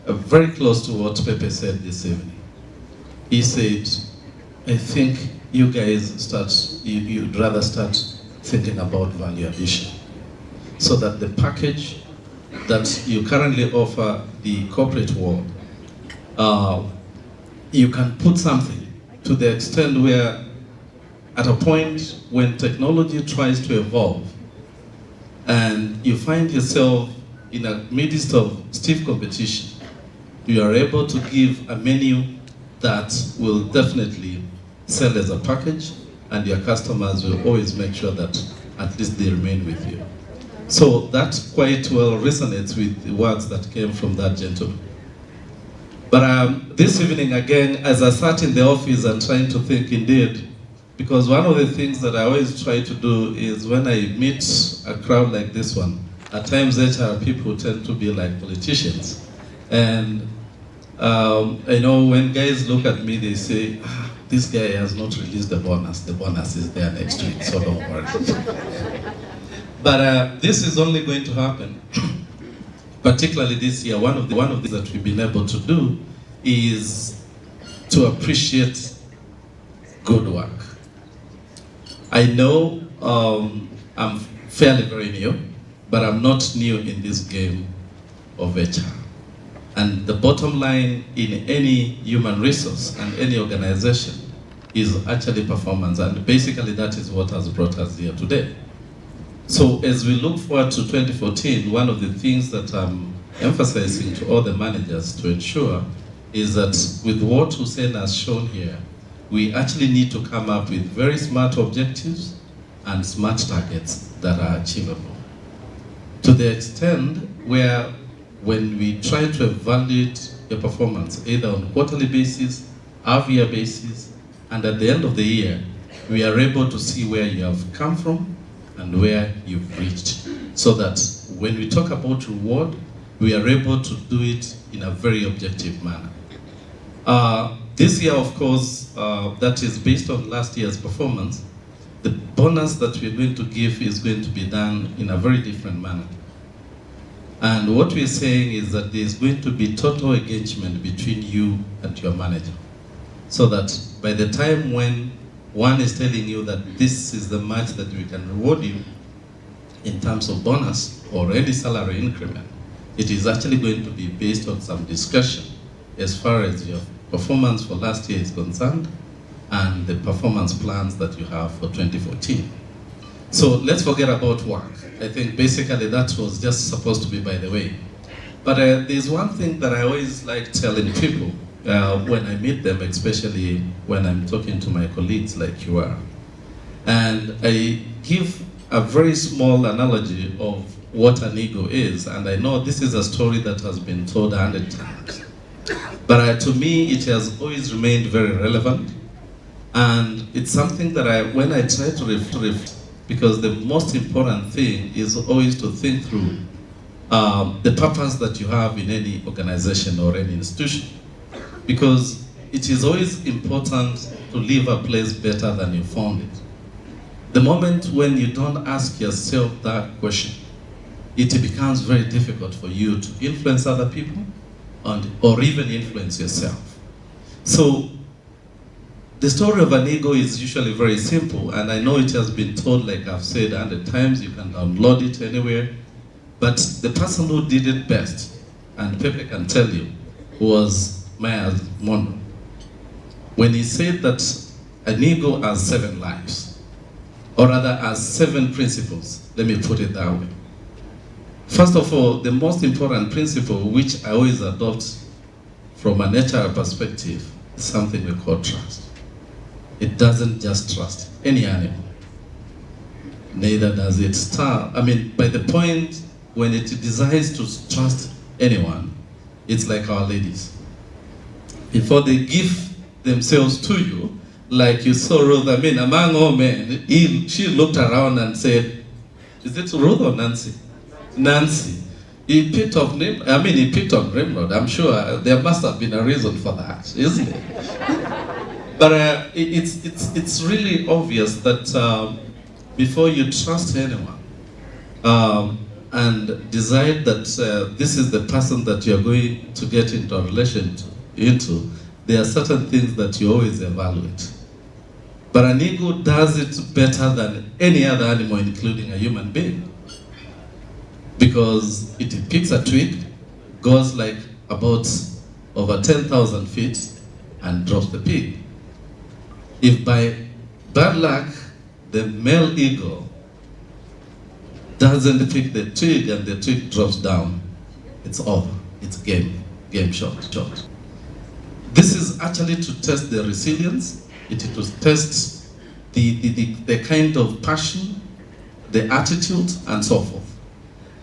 very close to what Pepe said this evening. He said, I think you guys you'd rather start thinking about value addition, so that the package that you currently offer the corporate world, you can put something to the extent where at a point when technology tries to evolve and you find yourself in the midst of stiff competition, you are able to give a menu that will definitely sell as a package, and your customers will always make sure that at least they remain with you. So that quite well resonates with the words that came from that gentleman. But this evening again, as I sat in the office and trying to think indeed, because one of the things that I always try to do is when I meet a crowd like this one, at times HR people tend to be like politicians. And I know when guys look at me, they say, this guy has not released the bonus is there next week, so don't worry. But this is only going to happen, particularly this year. One of the things that we've been able to do is to appreciate good work. I know I'm fairly very new, but I'm not new in this game of HR. And the bottom line in any human resource and any organization is actually performance, and basically that is what has brought us here today. So as we look forward to 2014, one of the things that I'm emphasizing to all the managers to ensure is that with what Hussein has shown here, we actually need to come up with very smart objectives and smart targets that are achievable. To the extent where when we try to evaluate your performance, either on a quarterly basis, half-year basis, and at the end of the year, we are able to see where you have come from and where you've reached, so that when we talk about reward, we are able to do it in a very objective manner. This year, of course, that is based on last year's performance, the bonus that we're going to give is going to be done in a very different manner. And what we're saying is that there's going to be total engagement between you and your manager, so that by the time when one is telling you that this is the much that we can reward you in terms of bonus or any salary increment, it is actually going to be based on some discussion as far as your performance for last year is concerned and the performance plans that you have for 2014. So let's forget about work. I think basically that was just supposed to be by the way. But there's one thing that I always like telling people when I meet them, especially when I'm talking to my colleagues like you are. And I give a very small analogy of what an ego is, and I know this is a story that has been told 100 times. But to me, it has always remained very relevant, and it's something that when I try to reflect, because the most important thing is always to think through the purpose that you have in any organization or any institution. Because it is always important to leave a place better than you found it. The moment when you don't ask yourself that question, it becomes very difficult for you to influence other people or even influence yourself. So the story of an ego is usually very simple, and I know it has been told, like I've said 100 times, you can download it anywhere, but the person who did it best, and Pepe can tell you, was Myers Monroe, when he said that an ego has 7 lives, or rather has 7 principles. Let me put it that way. First of all, the most important principle, which I always adopt from an HR perspective, is something we call trust. It doesn't just trust any animal. Neither does it by the point when it decides to trust anyone, it's like our ladies. before they give themselves to you, like you saw Ruth. I mean, among all men, she looked around and said, "Is it Ruth or Nancy?" Nancy. He picked on Nimrod. I'm sure there must have been a reason for that, isn't it? But it's really obvious that before you trust anyone and decide that this is the person that you're going to get into a relation into, there are certain things that you always evaluate. But an ego does it better than any other animal, including a human being. Because it picks a twig, goes like about over 10,000 feet, and drops the pig. If by bad luck, the male eagle doesn't pick the twig and the twig drops down, it's over. It's game shot. This is actually to test their resilience. It is to test the kind of passion, the attitude, and so forth.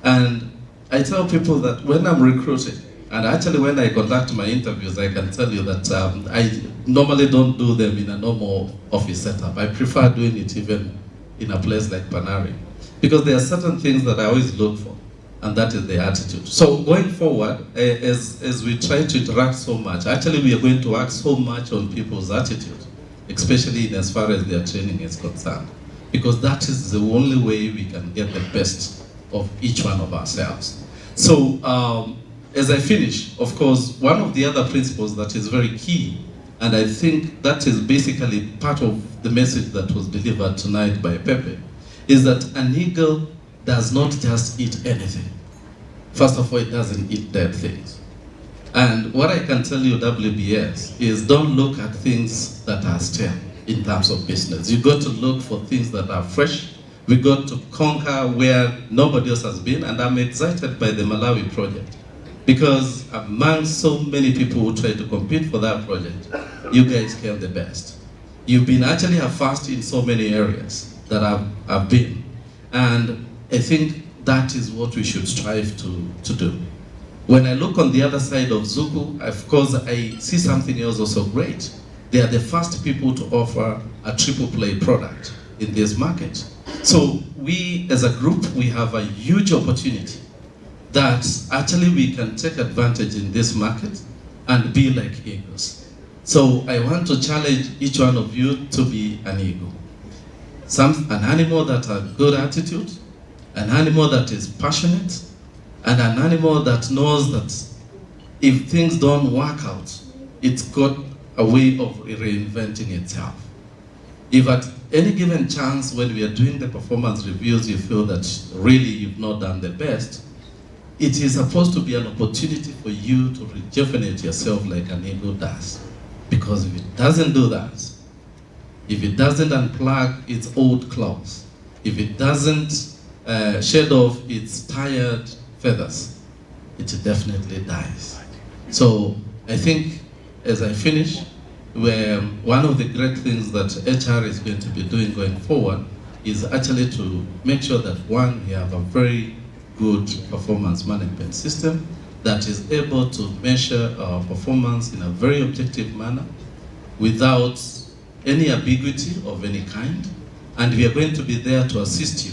And I tell people that when I'm recruiting, and actually when I conduct my interviews, I can tell you that I normally don't do them in a normal office setup. I prefer doing it even in a place like Panari, because there are certain things that I always look for, and that is the attitude. So going forward, as we try to interact so much, actually we are going to work so much on people's attitude, especially in as far as their training is concerned, because that is the only way we can get the best of each one of ourselves. So as I finish, of course, one of the other principles that is very key, and I think that is basically part of the message that was delivered tonight by Pepe, is that an eagle does not just eat anything. First of all, it doesn't eat dead things. And what I can tell you, WBS, is don't look at things that are stale in terms of business. You got to look for things that are fresh. We got to conquer where nobody else has been, and I'm excited by the Malawi project, because among so many people who try to compete for that project, you guys came the best. You've been actually a first in so many areas that I've been, and I think that is what we should strive to do. When I look on the other side of Zuku, of course, I see something else also great. They are the first people to offer a triple play product in this market. So we, as a group, we have a huge opportunity that actually we can take advantage in this market and be like eagles. So I want to challenge each one of you to be an eagle. An animal that has good attitude, an animal that is passionate, and an animal that knows that if things don't work out, it's got a way of reinventing itself. If at any given chance when we are doing the performance reviews, you feel that really you've not done the best, it is supposed to be an opportunity for you to rejuvenate yourself like an eagle does. Because if it doesn't do that, if it doesn't unplug its old claws, if it doesn't shed off its tired feathers, it definitely dies. So I think as I finish, one of the great things that HR is going to be doing going forward is actually to make sure that one, we have a very good performance management system that is able to measure our performance in a very objective manner without any ambiguity of any kind. And we are going to be there to assist you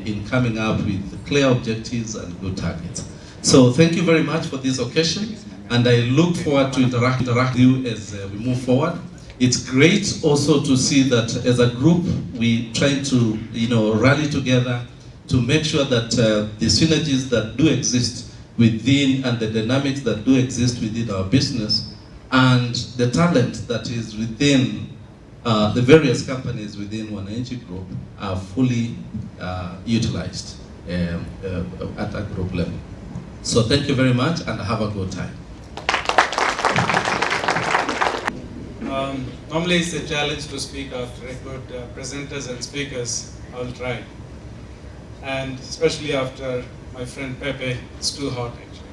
in coming up with clear objectives and good targets. So thank you very much for this occasion, and I look forward to interact with you as we move forward. It's great also to see that as a group we try to rally together to make sure that the synergies that do exist within and the dynamics that do exist within our business and the talent that is within the various companies within Wananchi Group are fully utilized at a group level. So thank you very much and have a good time. Normally it's a challenge to speak after good presenters and speakers. I'll try. And especially after my friend Pepe, it's too hot actually.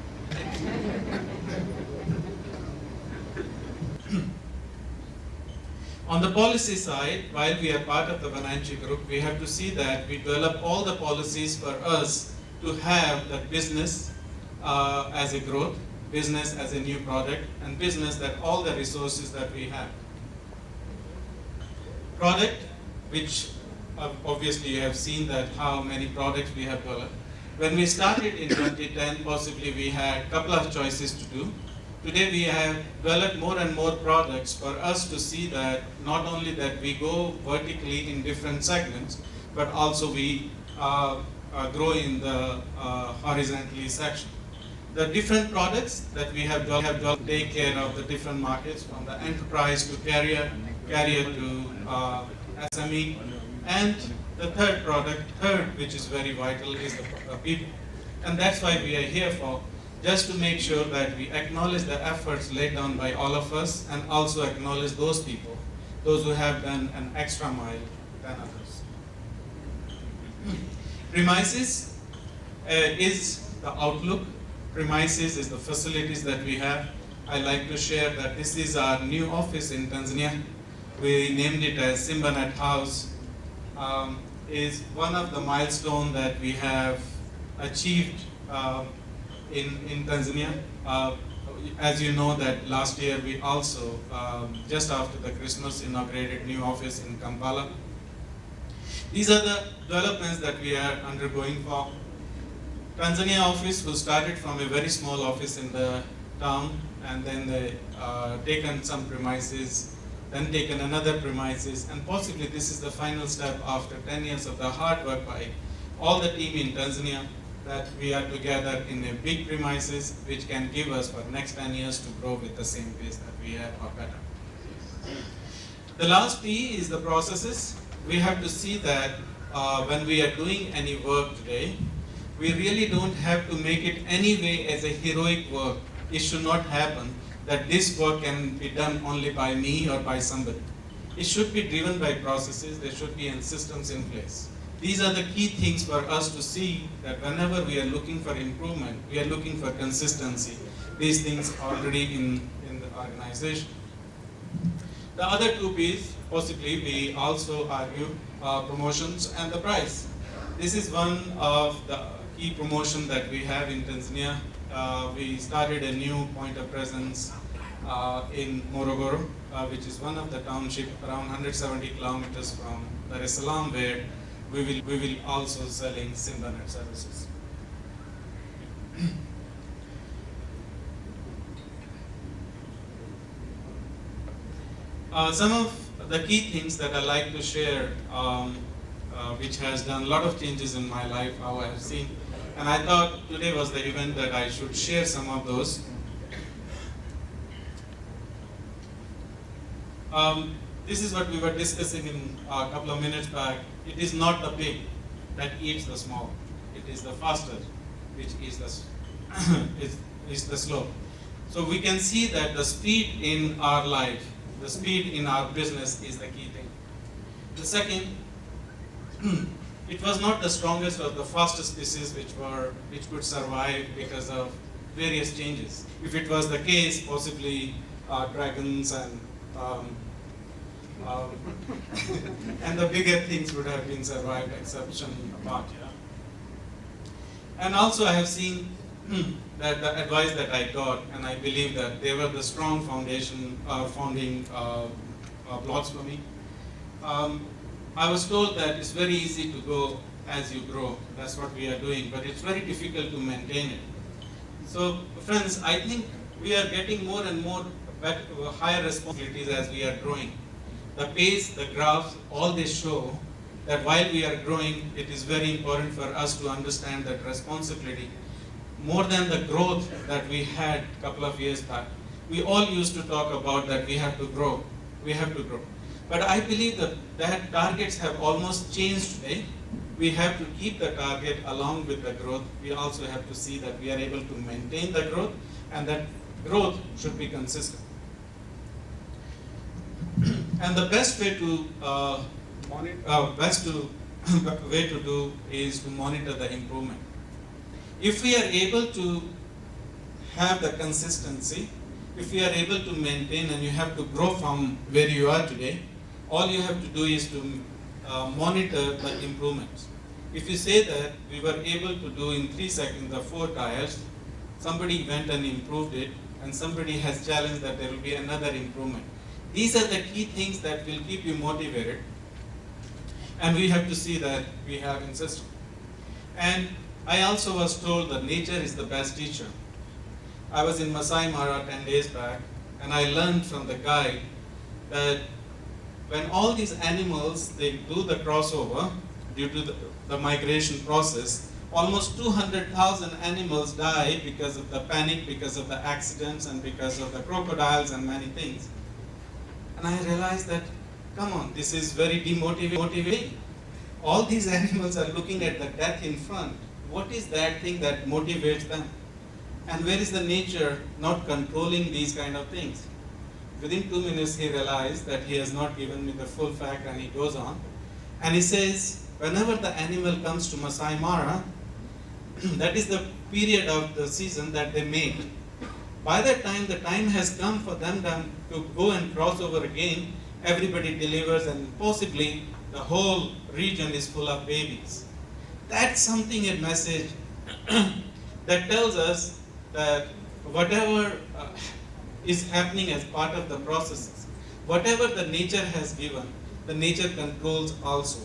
On the policy side, while we are part of the Wananchi Group, we have to see that we develop all the policies for us to have that business as a growth, business as a new product, and business that all the resources that we have. Product, which obviously you have seen that how many products we have developed. When we started in 2010, possibly we had a couple of choices to do. Today we have developed more and more products for us to see that not only that we go vertically in different segments, but also we grow in the horizontally section. The different products that we have developed take care of the different markets, from the enterprise to carrier to SME, and the third product, which is very vital, is the people. And that's why we are here for, just to make sure that we acknowledge the efforts laid down by all of us, and also acknowledge those people, those who have done an extra mile than others. Premises is the outlook. Premises is the facilities that we have. I like to share that this is our new office in Tanzania. We named it as Simbanet House. Is one of the milestones that we have achieved in Tanzania. As you know that last year we also, just after the Christmas, inaugurated new office in Kampala. These are the developments that we are undergoing for. Tanzania office was started from a very small office in the town, and then they taken some premises, then taken another premises, and possibly this is the final step after 10 years of the hard work by all the team in Tanzania, that we are together in a big premises which can give us for next 10 years to grow with the same pace that we have or better. The last P is the processes. We have to see that when we are doing any work today, we really don't have to make it anyway as a heroic work. It should not happen that this work can be done only by me or by somebody. It should be driven by processes. There should be systems in place. These are the key things for us to see that whenever we are looking for improvement, we are looking for consistency. These things already in the organization. The other two P's, possibly we also argue promotions and the price. This is one of the key promotion that we have in Tanzania. We started a new point of presence in Morogoro, which is one of the township around 170 kilometers from Dar es Salaam, where we will also selling Simbanet services. Some of the key things that I like to share, which has done a lot of changes in my life, how I have seen, and I thought today was the event that I should share some of those. This is what we were discussing in a couple of minutes back. It is not the big that eats the small. It is the faster which is the slow. So we can see that the speed in our life, the speed in our business is the key thing. The second, it was not the strongest or the fastest species which could survive because of various changes. If it was the case, possibly dragons and and the bigger things would have been survived, exception apart. Yeah. And also I have seen that the advice that I got, and I believe that they were the strong foundation, founding blocks for me. I was told that it's very easy to go as you grow. That's what we are doing, but it's very difficult to maintain it. So friends, I think we are getting more and more higher responsibilities as we are growing. The pace, the graphs, all they show that while we are growing, it is very important for us to understand that responsibility, more than the growth that we had a couple of years back. We all used to talk about that we have to grow, we have to grow. But I believe that targets have almost changed today. We have to keep the target along with the growth. We also have to see that we are able to maintain the growth, and that growth should be consistent. And the best way to do is to monitor the improvement. If we are able to have the consistency, if we are able to maintain, and you have to grow from where you are today, all you have to do is to monitor the improvements. If you say that we were able to do in 3 seconds the 4 tires, somebody went and improved it, and somebody has challenged that there will be another improvement. These are the key things that will keep you motivated, and we have to see that we have in system. And I also was told that nature is the best teacher. I was in Masai Mara 10 days back, and I learned from the guide that when all these animals, they do the crossover due to the migration process, almost 200,000 animals die because of the panic, because of the accidents, and because of the crocodiles and many things. And I realized that, come on, this is very demotivating. All these animals are looking at the death in front. What is that thing that motivates them? And where is the nature not controlling these kind of things? Within 2 minutes, he realized that he has not given me the full fact, and he goes on. And he says, whenever the animal comes to Masai Mara, that is the period of the season that they mate. By the time has come for them to go and cross over again, everybody delivers, and possibly the whole region is full of babies. That's something, a message that tells us that whatever is happening as part of the processes, whatever the nature has given, the nature controls also,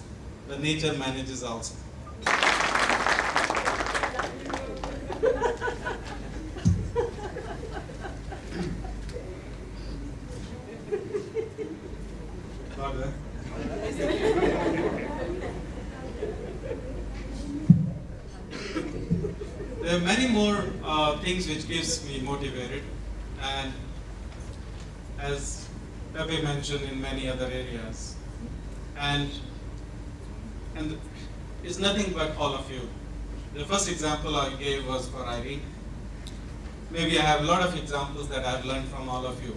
the nature manages also. There are many more things which gives me motivated, and as Pepe mentioned, in many other areas, and it's nothing but all of you. The first example I gave was for Irene. Maybe I have a lot of examples that I've learned from all of you.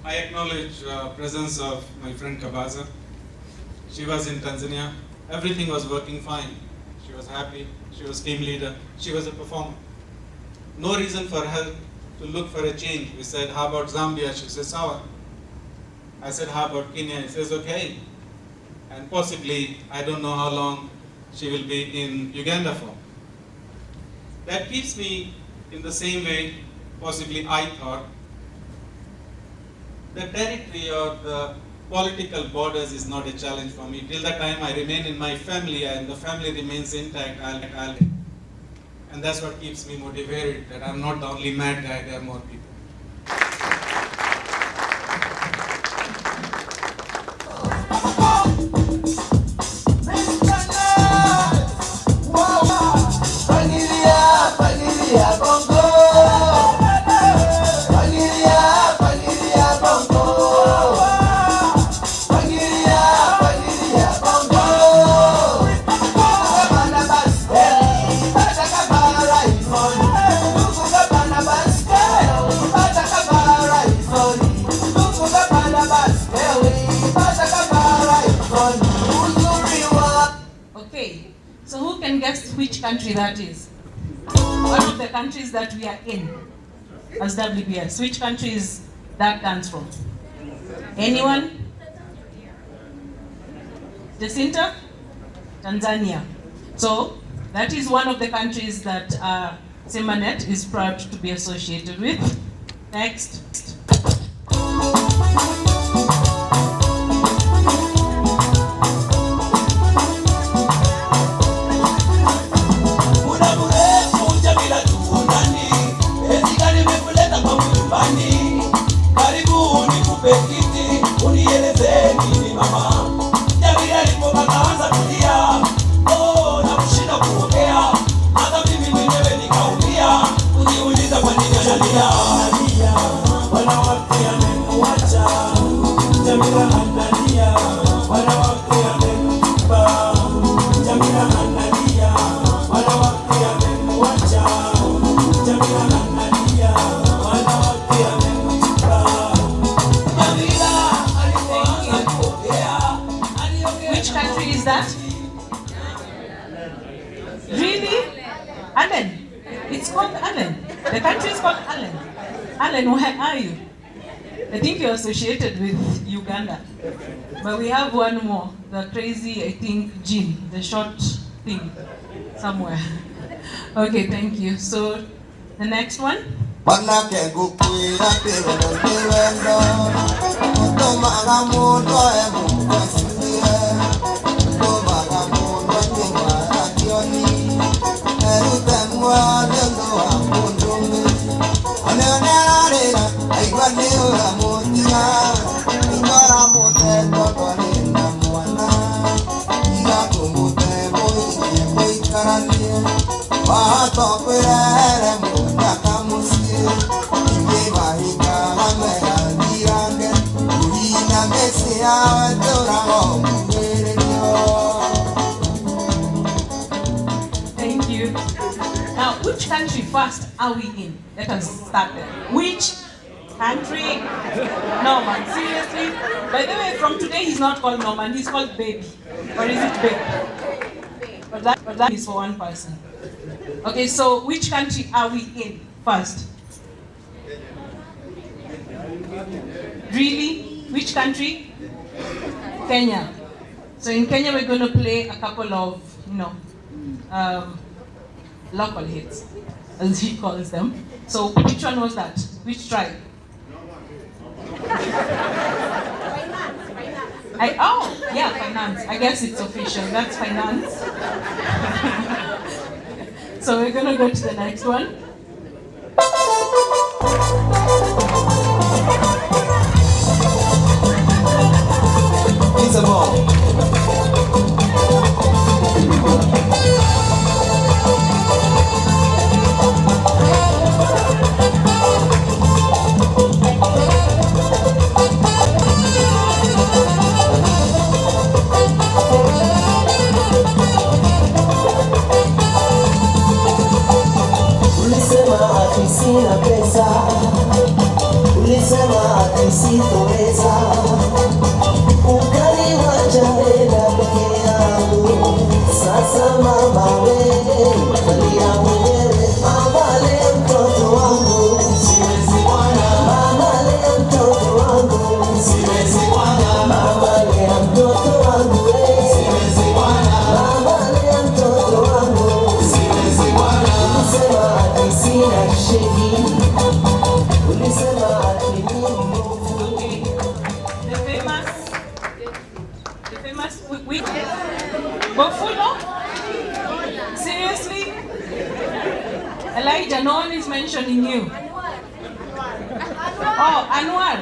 I acknowledge the presence of my friend Kabaza. She was in Tanzania. Everything was working fine. She was happy. She was team leader. She was a performer. No reason for her to look for a change. We said, how about Zambia? She says, sawa. I said, how about Kenya? He says, okay. And possibly, I don't know how long she will be in Uganda for. That keeps me in the same way, possibly I thought, the territory or the political borders is not a challenge for me. Till the time I remain in my family and the family remains intact, I'll and that's what keeps me motivated, that I'm not the only mad guy, there are more people. So who can guess which country that is? One of the countries that we are in as WBS. Which country is that dance from? Anyone? Jacinta? Tanzania. So that is one of the countries that Simanet is proud to be associated with. Next. Allen. It's called Allen. The country is called Allen. Allen, where are you? I think you're associated with Uganda. But we have one more, the crazy, I think, Jean, the short thing somewhere. Okay, thank you. So the next one. Thank you. Now, which country first are we in? Let us start there. Which country? Norman, seriously? By the way, from today he's not called Norman, he's called Baby. Or is it Baby? But that is for one person. Okay, so which country are we in first? Really? Which country? Kenya. So in Kenya we're going to play a couple of, local hits, as he calls them. So which one was that? Which tribe? Finance. I guess it's official. That's finance. So we're going to go to the next one. It's a ball. Sina pesa, ulisema ati sitoweza, ukaniwacha hela peke yangu. Sasa mama wewe, valia mwenyewe, mama lea mtoto wangu, siwezi bwana, mama lea mtoto wangu, siwezi bwana, mama lea mtoto wangu, siwezi bwana, mama lea mtoto wangu, siwezi bwana, ulisema ati sina shiki. The famous Buffalo? Seriously? Elijah, no one is mentioning you. Oh, Anwar.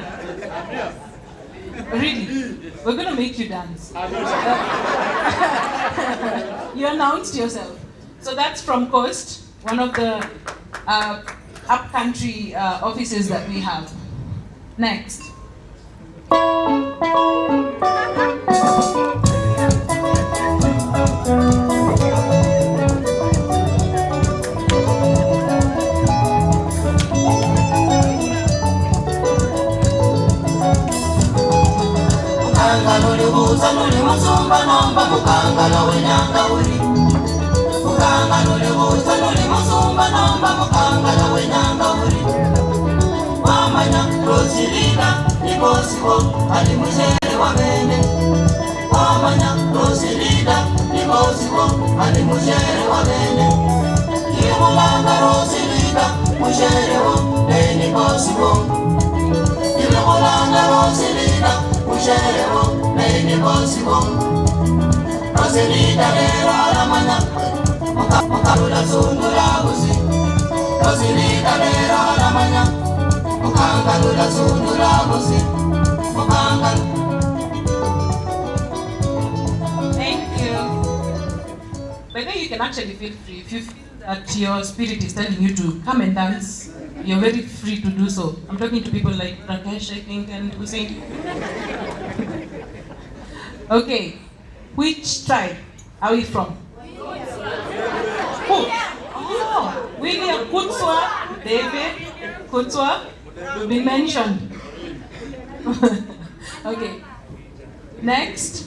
Really? We're going to make you dance. You announced yourself. So that's from Coast, one of the upcountry offices that we have. Next. Thank you. By the way, you can actually feel free. If you feel that your spirit is telling you to come and dance, you're very free to do so. I'm talking to people like Rakesh, I think, and Hussein. Okay, which tribe are we from? Who? Oh, William Kutswa, David Kutswa, be mentioned. Okay, next.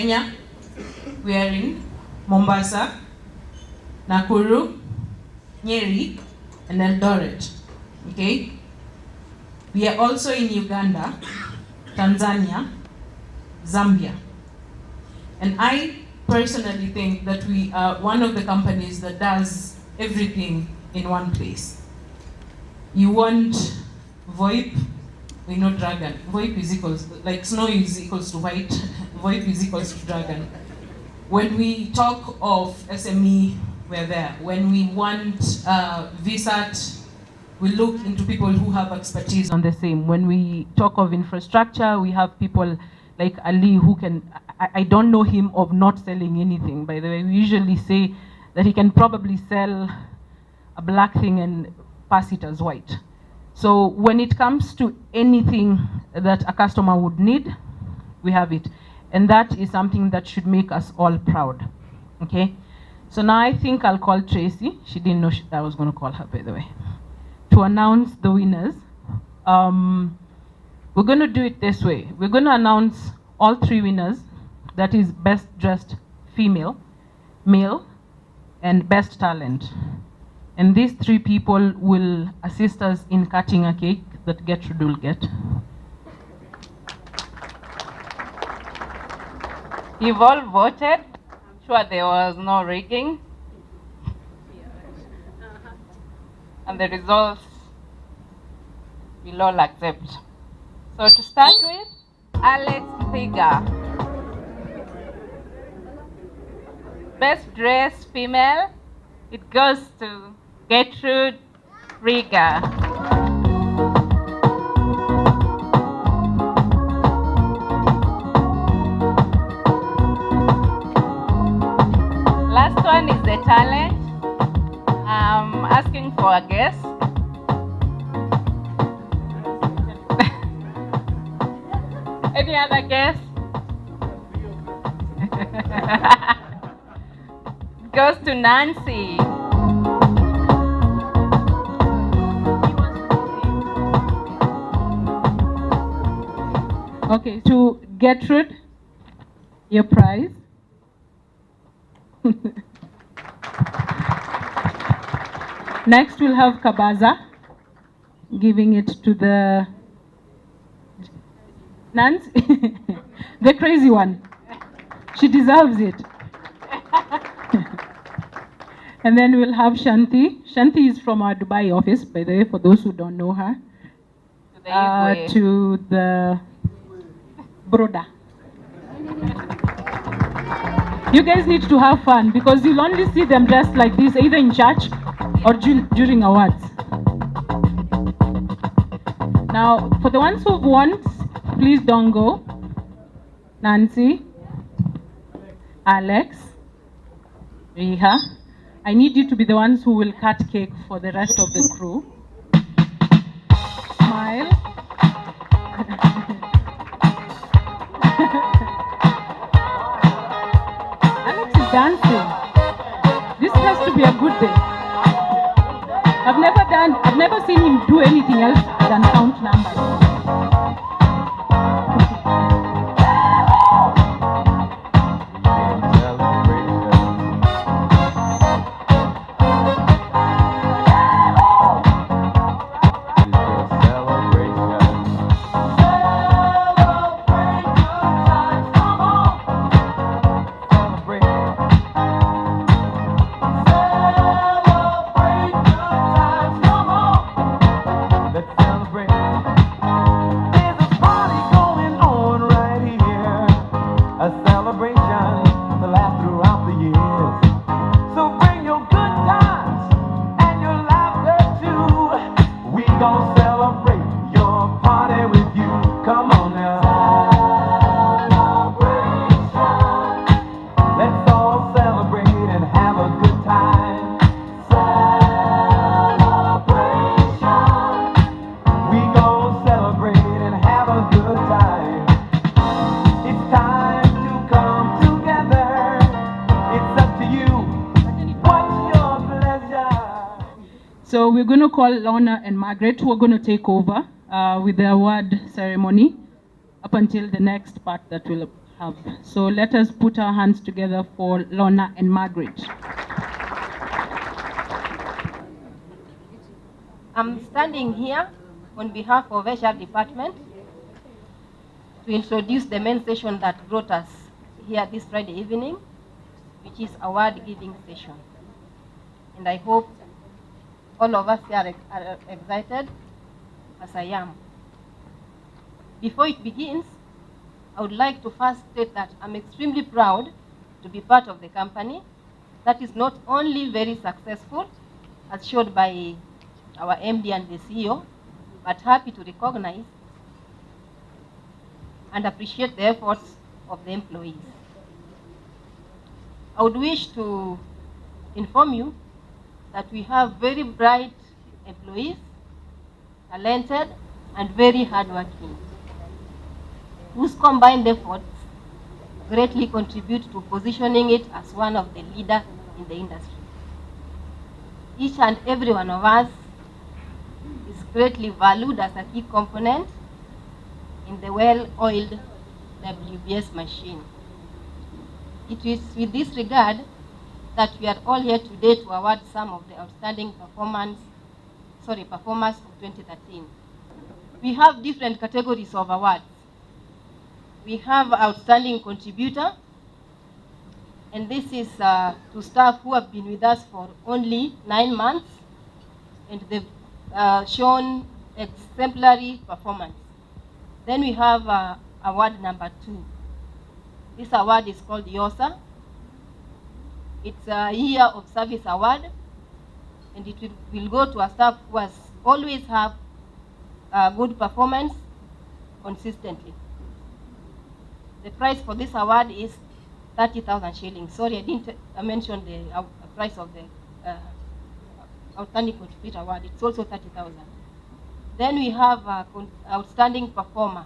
Kenya. We are in Mombasa, Nakuru, Nyeri, and Eldoret. Okay? We are also in Uganda, Tanzania, Zambia. And I personally think that we are one of the companies that does everything in one place. You want VoIP, we know Dragon. VoIP is equals, like snow is equals to white, VoIP is equals to Dragon. When we talk of SME, we're there. When we want VSAT, we look into people who have expertise on the same. When we talk of infrastructure, we have people like Ali who can, I don't know him of not selling anything, by the way. We usually say that he can probably sell a black thing and pass it as white. So when it comes to anything that a customer would need, we have it. And that is something that should make us all proud, okay? So now I think I'll call Tracy. She didn't know I was gonna call her, by the way, to announce the winners. We're gonna do it this way. We're gonna announce all 3 winners, that is best dressed female, male, and best talent. And these 3 people will assist us in cutting a cake that Gertrude will get. You've all voted. I'm sure there was no rigging. And the results we'll all accept. So to start with, Alex Thiga. Best dressed female, it goes to Gertrude Riga. Last one is the talent. I'm asking for a guess. Any other guess? Goes to Nancy. Okay, to Gertrude, your prize. Next we'll have Kabaza, giving it to the Nancy, the crazy one. She deserves it. And then we'll have Shanti. Shanti is from our Dubai office, by the way, for those who don't know her. To the Broda. You guys need to have fun because you'll only see them dressed like this either in church or during awards. Now, for the ones who've won, please don't go. Nancy, Alex, Riha, I need you to be the ones who will cut cake for the rest of the crew. Smile. Alex is dancing. This has to be a good day. I've never seen him do anything else than count numbers. So we're going to call Lorna and Margaret, who are going to take over with the award ceremony up until the next part that we'll have. So let us put our hands together for Lorna and Margaret. I'm standing here on behalf of HR Department to introduce the main session that brought us here this Friday evening, which is award giving session. And I hope all of us here are excited, as I am. Before it begins, I would like to first state that I'm extremely proud to be part of the company that is not only very successful, as showed by our MD and the CEO, but happy to recognize and appreciate the efforts of the employees. I would wish to inform you that we have very bright employees, talented and very hardworking, whose combined efforts greatly contribute to positioning it as one of the leaders in the industry. Each and every one of us is greatly valued as a key component in the well-oiled WBS machine. It is with this regard that we are all here today to award some of the outstanding performers of 2013. We have different categories of awards. We have outstanding contributor, and this is to staff who have been with us for only 9 months, and they've shown exemplary performance. Then we have award number 2. This award is called YOSA. It's a Year of Service Award, and it will go to a staff who has always have good performance consistently. The price for this award is 30,000 shillings. Sorry, I didn't mention the price of the Outstanding Contributor Award. It's also 30,000. Then we have Outstanding Performer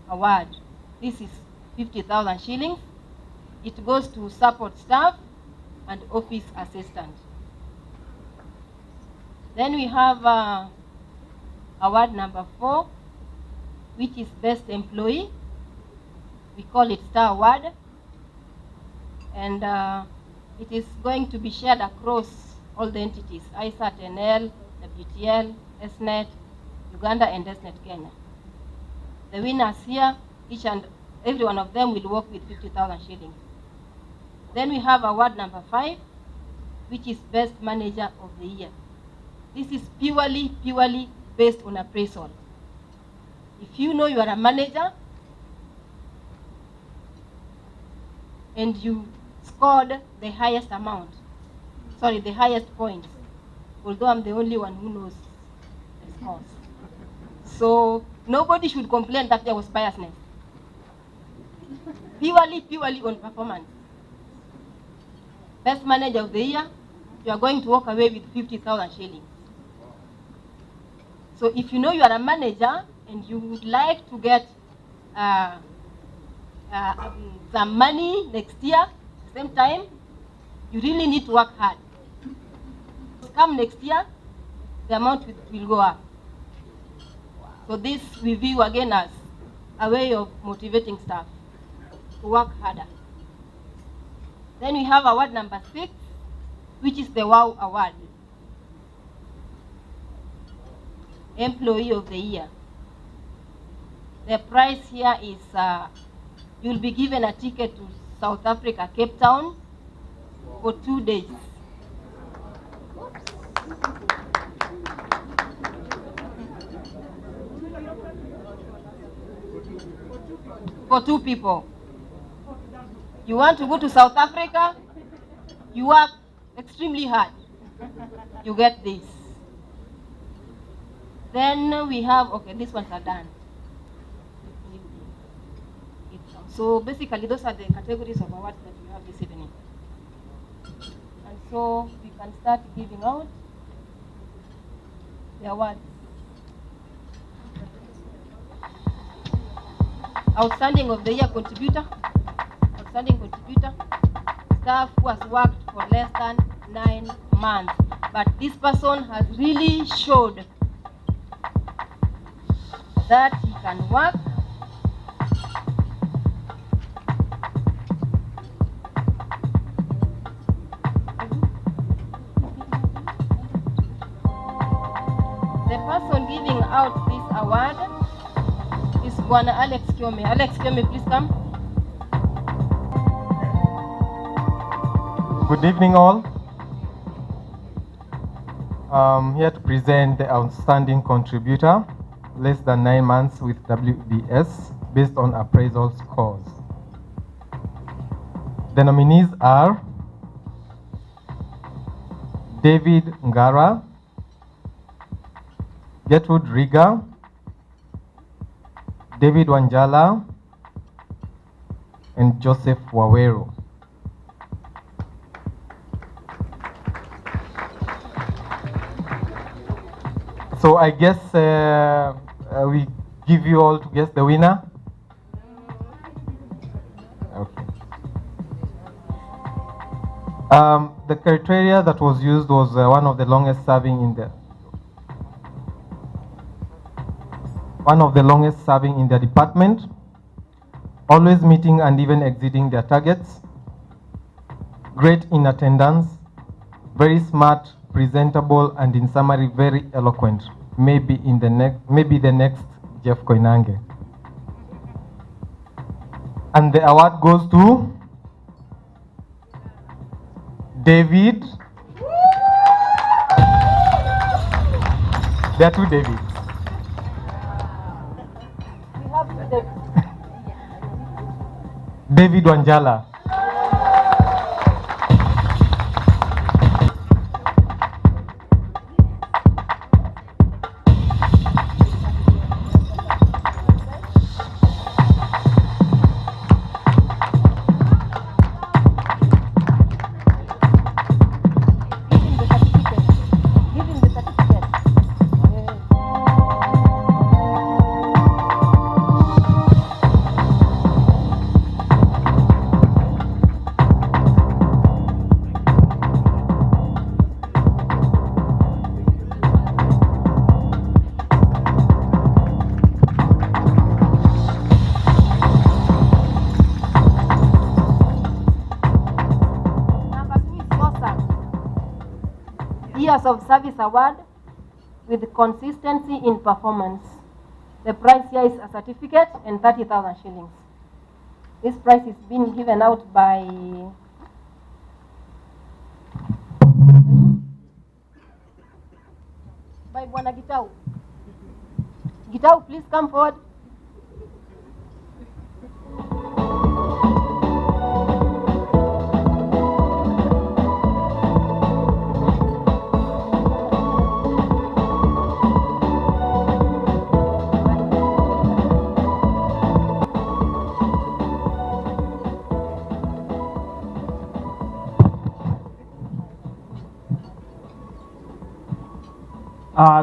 Award. This is 50,000 shillings. It goes to support staff and office assistant. Then we have award number 4, which is Best Employee. We call it Star Award. And it is going to be shared across all the entities, ISAT, NL, WTL, SNET, Uganda, and SNET Kenya. The winners here, each and every one of them will work with 50,000 shillings. Then we have award number 5, which is Best Manager of the Year. This is purely based on appraisal. If you know you are a manager and you scored the highest the highest points, although I'm the only one who knows the scores. So nobody should complain that there was biasness. Purely on performance. Best Manager of the Year, you are going to walk away with 50,000 shillings. So if you know you are a manager and you would like to get some money next year, at the same time, you really need to work hard. Come next year, the amount will go up. So this we view again as a way of motivating staff to work harder. Then we have award number 6, which is the WOW Award. Employee of the Year. The prize here is you'll be given a ticket to South Africa, Cape Town, for 2 days. For 2 people. You want to go to South Africa, you work extremely hard, you get this. Then we have, okay, these ones are done. So basically those are the categories of awards that we have this evening. And so we can start giving out the awards. Outstanding of the Year contributor. Outstanding contributor. Staff who has worked for less than 9 months. But this person has really showed that he can work giving out this award is Bwana Alex Kiome. Alex Kiome, please come. Good evening, all. I'm here to present the outstanding contributor, less than 9 months with WBS, based on appraisal scores. The nominees are David Ngara, Gertrude Riga, David Wanjala, and Joseph Waweru. So I guess we give you all to guess the winner. Okay. The criteria that was used was one of the longest serving in the department, always meeting and even exceeding their targets, great in attendance, very smart, presentable, and in summary, very eloquent. Maybe the next Jeff Koinange. And the award goes to David. There are two Davids. We have two Davids. David Wanjala. Years of Service Award with consistency in performance. The prize here is a certificate and 30,000 shillings. This prize is being given out by Bwana Gitau. Gitau, please come forward.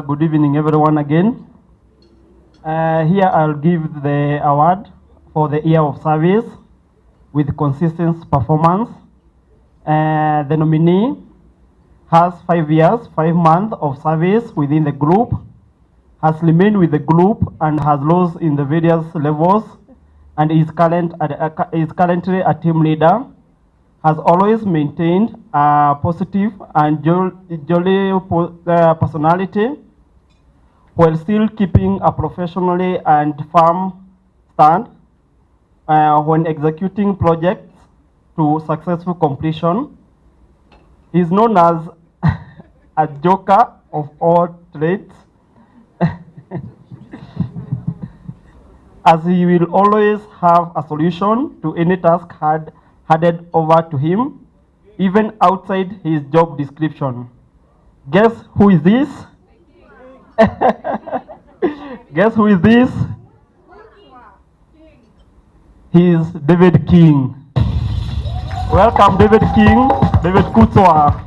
Good evening, everyone, again. Here I'll give the award for the year of service with consistent performance. The nominee has 5 years, 5 months of service within the group, has remained with the group and has rose in the various levels, and is currently a team leader, has always maintained a positive and jolly personality, while still keeping a professionally and firm stand when executing projects to successful completion. He is known as a joker of all trades, as he will always have a solution to any task handed over to him, even outside his job description. Guess who is this? Guess who is this? He is David King. Welcome, David King, David Kutswa.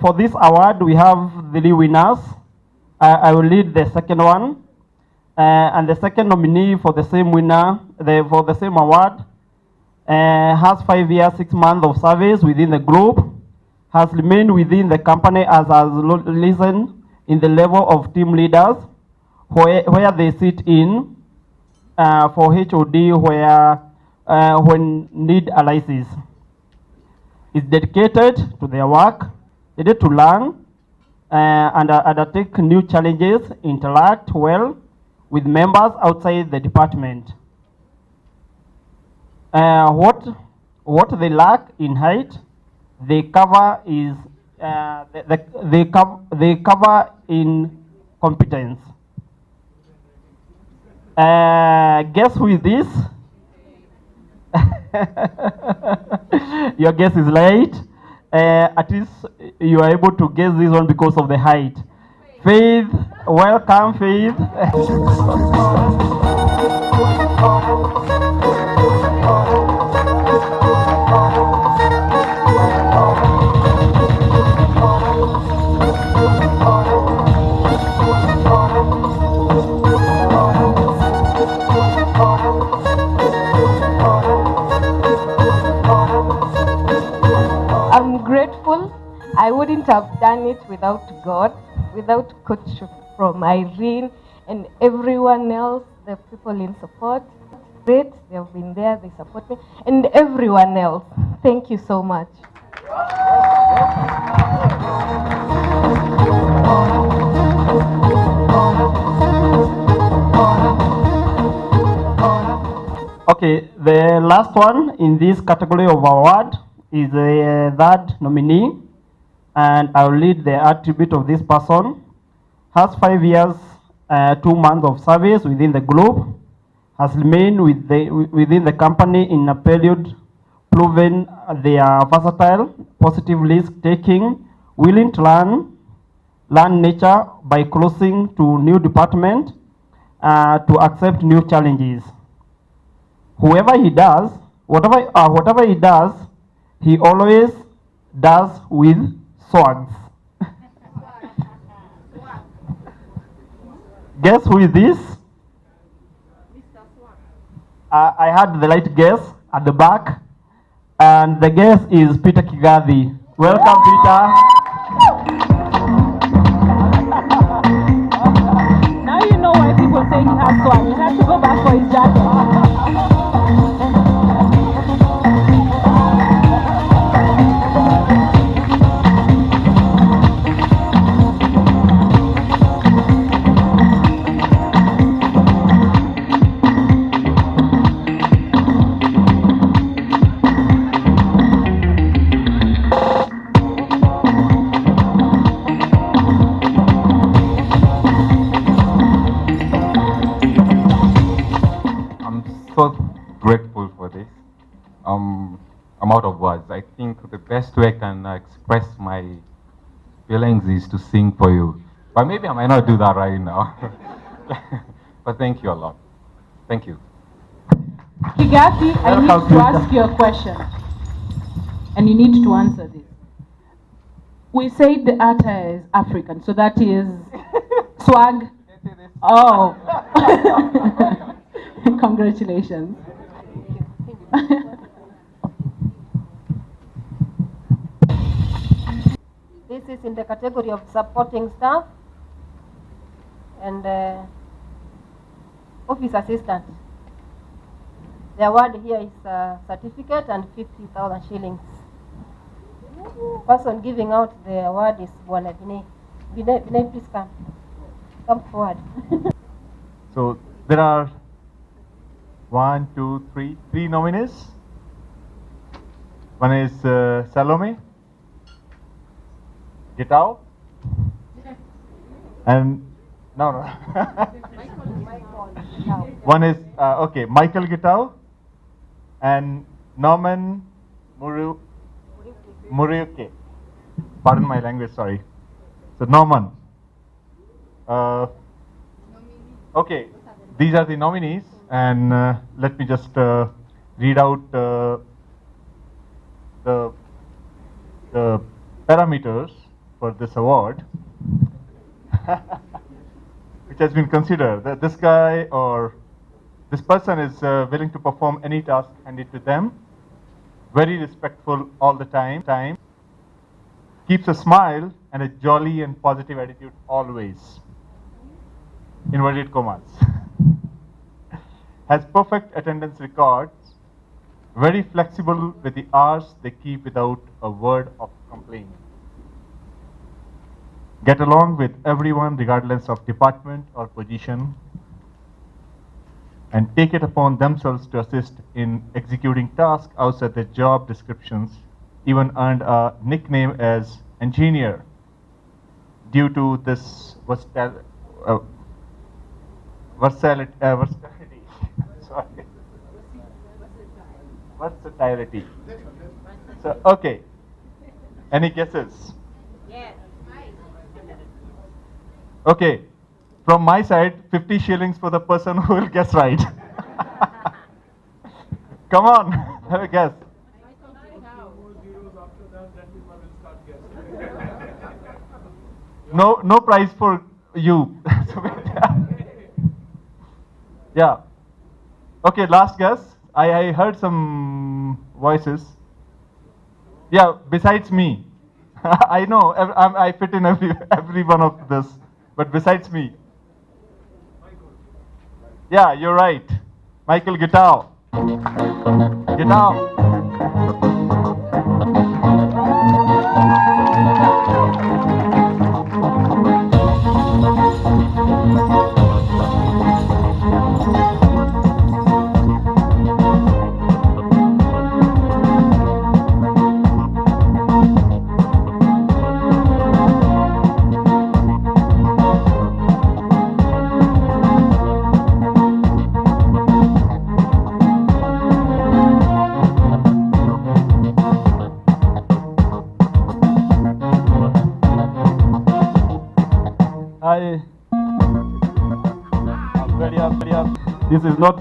For this award, we have 3 winners. I will lead the second one. And the second nominee for the same winner, for the same award, has 5 years, 6 months of service within the group, has remained within the company as has risen in the level of team leaders, where they sit in for HOD where when need arises. Is dedicated to their work, ready to learn and undertake new challenges, interact well with members outside the department. What they lack in height, they cover is they cover in competence. Guess who is this? Your guess is right. At least you are able to guess this one because of the height. Faith, welcome, Faith. I'm grateful. I wouldn't have done it without God, without Coach from Irene and everyone else, the people in support. Great, they have been there, they support me, and everyone else. Thank you so much. Okay, the last one in this category of award is the third nominee, and I'll read the attribute of this person. Has 5 years, 2 months of service within the group, has remained within the company in a period proven they are versatile, positive risk-taking, willing to learn nature by crossing to new department, to accept new challenges. Whoever he does, whatever he does, he always does with swags. Guess who is this? I had the right guess at the back, and the guess is Peter Kigathi. Welcome, Peter. Now you know why people say he has swag. He has to go back for his jacket. So grateful for this. I'm out of words. I think the best way I can express my feelings is to sing for you. But maybe I might not do that right now. But thank you a lot. Thank you. Kigathi, I need to ask you a question. And you need to answer this. We say the attire is African, so that is swag. Oh. Congratulations. This is in the category of supporting staff and office assistant. The award here is a certificate and 50,000 shillings. Person giving out the award is Bwana Vinay. Vinay, please come. Come forward. So there are 3 nominees. One is Salome Gitao, and no. One is okay, Michael Gitao and Norman Muriuke. Pardon my language, sorry. So Norman. Okay, these are the nominees, and let me just read out the parameters for this award, which has been considered that this guy or this person is willing to perform any task handed to them, very respectful all the time, keeps a smile and a jolly and positive attitude always, inverted commas, has perfect attendance records, very flexible with the hours they keep without a word of complaint, get along with everyone regardless of department or position, and take it upon themselves to assist in executing tasks outside their job descriptions, even earned a nickname as engineer due to this versatility. Sorry. Versatility. So, okay. Any guesses? Yes. Okay. From my side, 50 shillings for the person who will guess right. Come on, have a guess. No prize for you. Yeah. Okay, last guess. I heard some voices. Yeah, besides me. I know I fit in every one of this, but besides me. Yeah, you're right. Michael Guitao. Guitao. I'm very happy. This is not.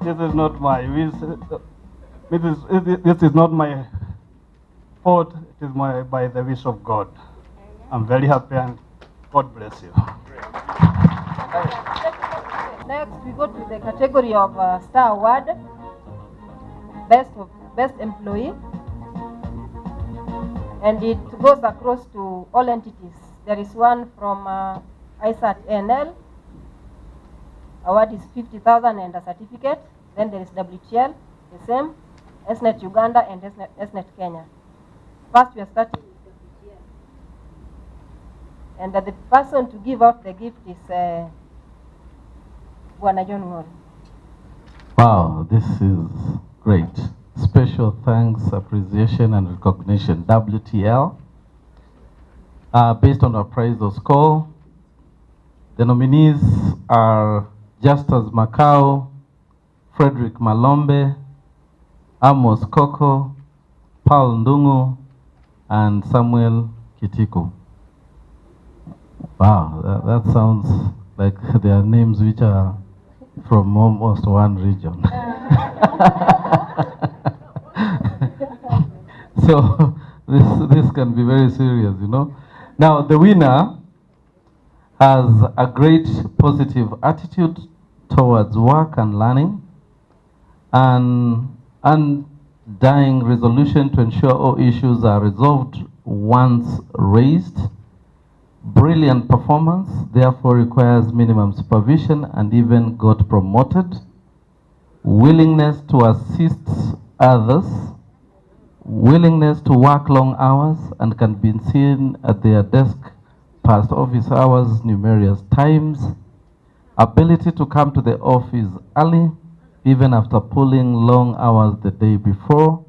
This is not my wish. This is not my fault. It is by the wish of God. I'm very happy and God bless you. Next, we go to the category of Star Award, Best Employee, and it goes across to all entities. There is one from ISAT NL. Award is 50,000 and a certificate. Then there is WTL, the same, SNET Uganda and SNET Kenya. First, we are starting with WTL. And the person to give out the gift is Bwana John Ngol. Wow, this is great. Special thanks, appreciation, and recognition. WTL. Based on our appraisal score, the nominees are Justus Macau, Frederick Malombe, Amos Koko, Paul Ndungu, and Samuel Kitiku. Wow, that sounds like they are names which are from almost one region. So this can be very serious, you know. Now the winner has a great positive attitude towards work and learning, and undying resolution to ensure all issues are resolved once raised. Brilliant performance, therefore requires minimum supervision and even got promoted. Willingness to assist others, willingness to work long hours and can be seen at their desk past office hours numerous times. Ability to come to the office early, even after pulling long hours the day before.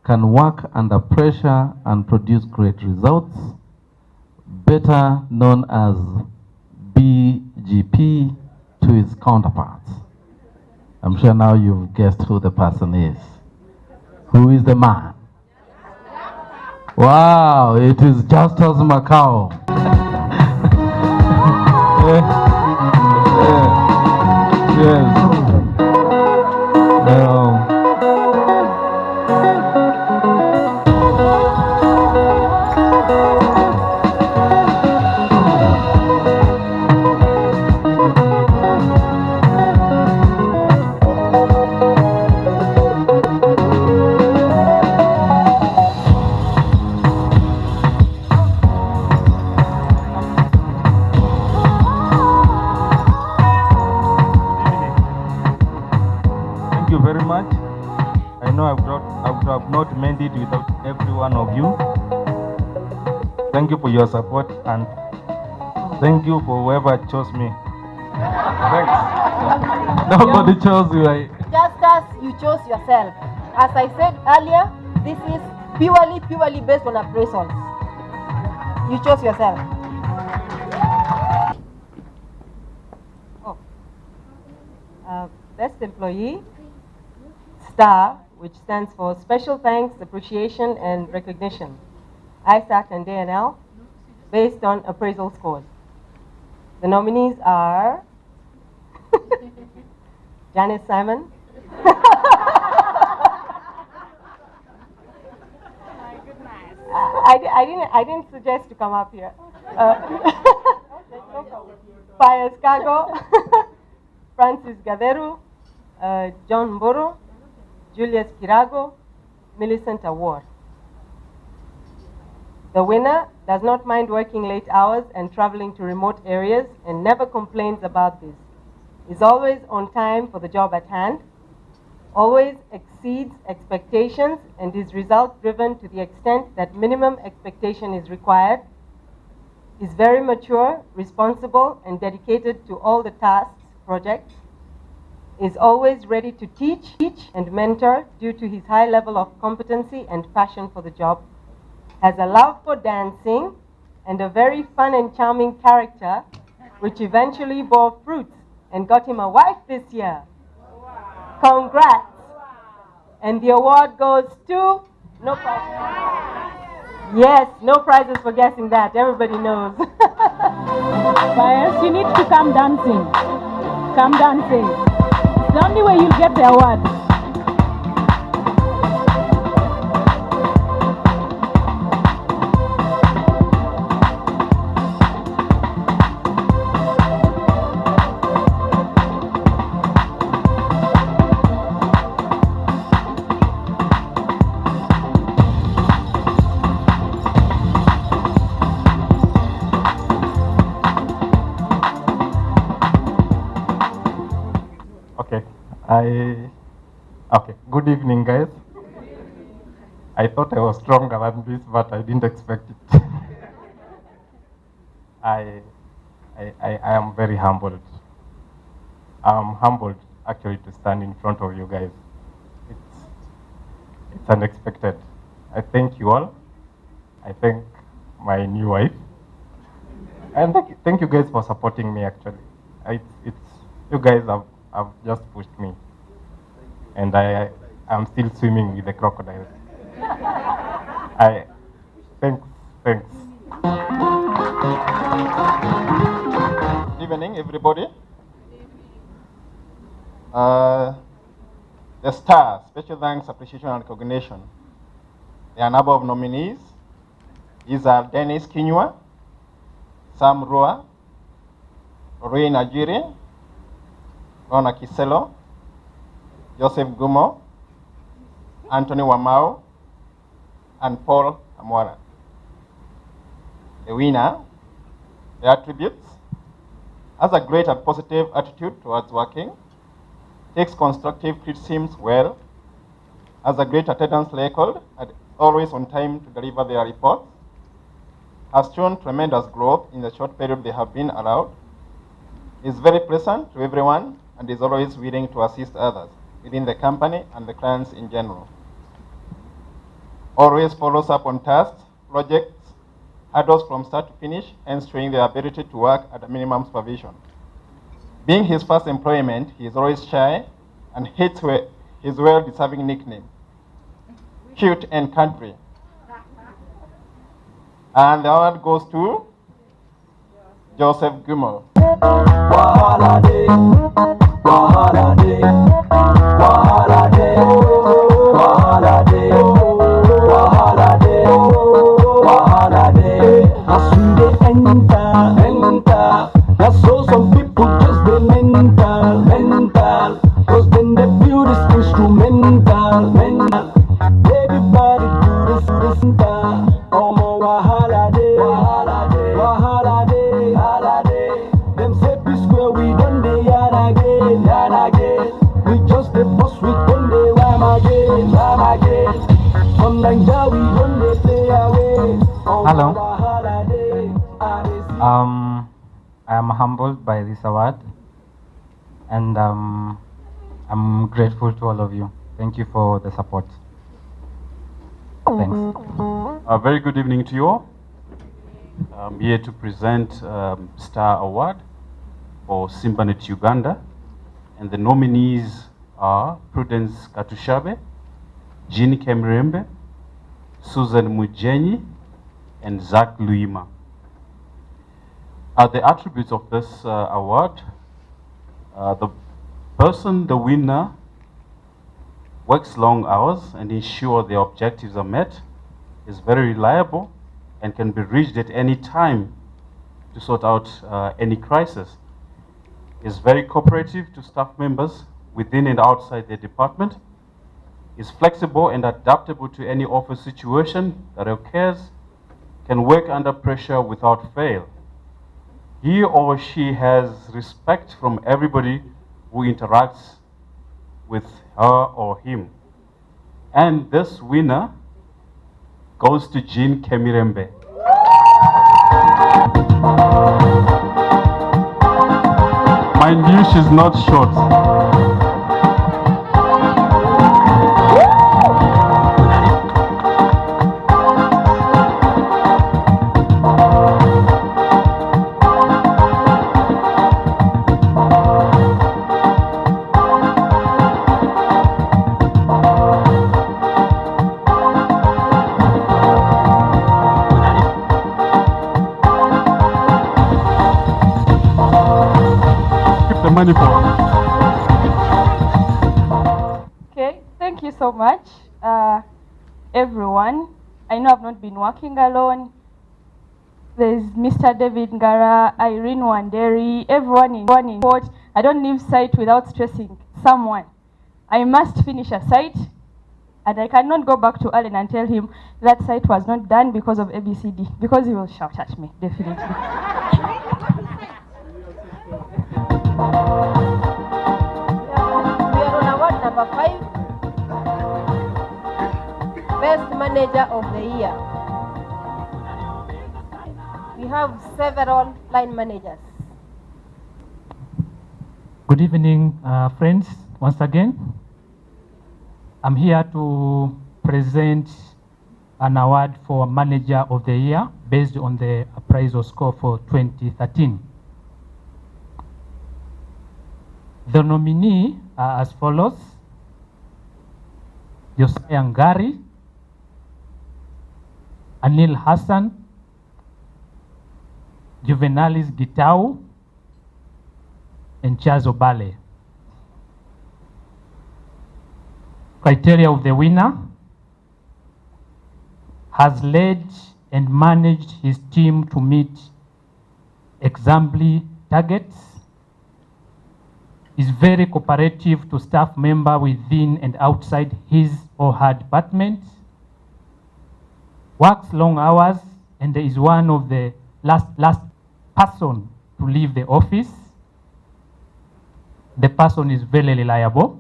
Can work under pressure and produce great results. Better known as BGP to his counterparts. I'm sure now you've guessed who the person is. Who is the man? Wow, it is Justus Macau. Yes. you very much. I know I would have not made it without every one of you. Thank you for your support and thank you for whoever chose me. Thanks. Nobody chose you. Just as you chose yourself. As I said earlier, this is purely based on appraisals. You chose yourself. Best employee, STAR, which stands for Special Thanks, Appreciation, and Recognition, ISAC and DNL, based on appraisal scores. The nominees are Janice Simon. I didn't suggest to come up here. Pius Kago, Francis Gaderu, John Mboro, Julius Kirago, Millicent Award. The winner does not mind working late hours and traveling to remote areas and never complains about this. Is always on time for the job at hand, always exceeds expectations and is result-driven to the extent that minimum expectation is required, is very mature, responsible, and dedicated to all the tasks, projects, is always ready to teach and mentor due to his high level of competency and passion for the job, has a love for dancing, and a very fun and charming character, which eventually bore fruits and got him a wife this year. Wow. Congrats. Wow. And the award goes to, no prizes. Yes, no prizes for guessing that. Everybody knows. Bias, you need to come dancing. Come dancing. It's the only way you'll get the award. Okay, good evening, guys. I thought I was stronger than this, but I didn't expect it. I am very humbled. I'm humbled, actually, to stand in front of you guys. It's unexpected. I thank you all. I thank my new wife. And thank you guys for supporting me, actually. You guys have just pushed me. And I am still swimming with the crocodiles. Thanks. Good evening, everybody. The STAR, Special Thanks, Appreciation, and Recognition. There are a number of nominees. These are Dennis Kinyua, Sam Rua, Rui Najiri, Rona Kiselo, Joseph Gumo, Anthony Wamao, and Paul Amwara. The winner, the attributes, has a great and positive attitude towards working, takes constructive criticisms well, has a great attendance record, and always on time to deliver their reports, has shown tremendous growth in the short period they have been allowed, is very pleasant to everyone, and is always willing to assist others within the company and the clients in general. Always follows up on tasks, projects, hurdles from start to finish, and showing their ability to work at a minimum supervision. Being his first employment, he is always shy and hates his well-deserving nickname, Cute and Country. And the award goes to Joseph Gumo. Wahala day, wahala day, wahala day, wahala day, wahala day, wahala day. As we dey enter, that's so some people just dey mental, cause then they feel this instrumental. Everybody do this Omo wahala day, wahala day. Them say peace square we done dey yarn again. We just dey sweet when they wham again, wham again. From Nigeria we don't they play away. Hello. I am humbled by this award, and I'm grateful to all of you. Thank you for the support. Thanks. A very good evening to you all. I'm here to present Star Award for Simbanet Uganda, and the nominees are Prudence Katushabe, Jean Kemirembe, Susan Mujenyi, and Zach Luima. The attributes of this award: the winner works long hours and ensure the objectives are met, is very reliable, and can be reached at any time to sort out any crisis, is very cooperative to staff members within and outside their department, is flexible and adaptable to any office situation that occurs, can work under pressure without fail. He or she has respect from everybody who interacts with her or him. And this winner goes to Jean Kemirembe. Mind you, she's not short. Money for. Okay, thank you so much, everyone. I know I've not been working alone. There's Mr. David Ngara, Irene Wanderi, everyone in court. I don't leave site without stressing someone. I must finish a site, and I cannot go back to Allen and tell him that site was not done because of ABCD, because he will shout at me, definitely. We are on award number 5, Best Manager of the Year. We have several line managers. Good evening, friends. Once again, I'm here to present an award for Manager of the Year based on the appraisal score for 2013. The nominee are as follows: Josiah Ngari, Anil Hassan, Juvenalis Gitau, and Charles Obale. Criteria of the winner: has led and managed his team to meet exemplary targets, is very cooperative to staff member within and outside his or her department, works long hours, and is one of the last person to leave the office. The person is very reliable,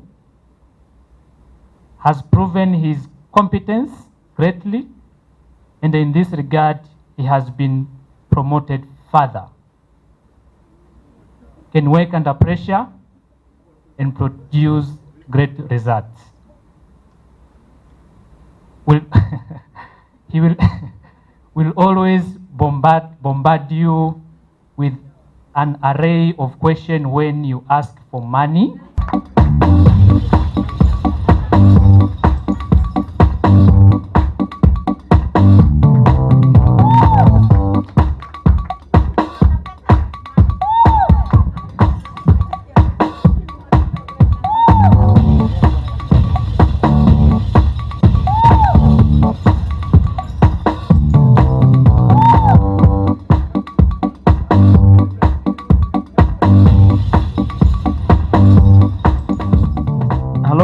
has proven his competence greatly, and in this regard, he has been promoted further. Can work under pressure and produce great results. He will always bombard you with an array of questions when you ask for money.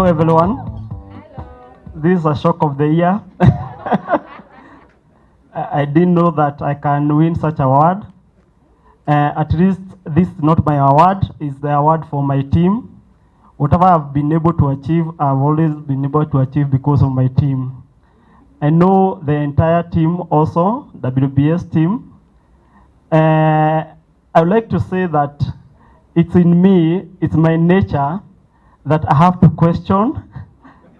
Everyone. This is a shock of the year. I didn't know that I can win such award. At least this is not my award, it's the award for my team. whatever I've been able to achieve, I've always been able to achieve because of my team. I know the entire team also, WBS team. I would like to say that it's in me, it's my nature that I have to question.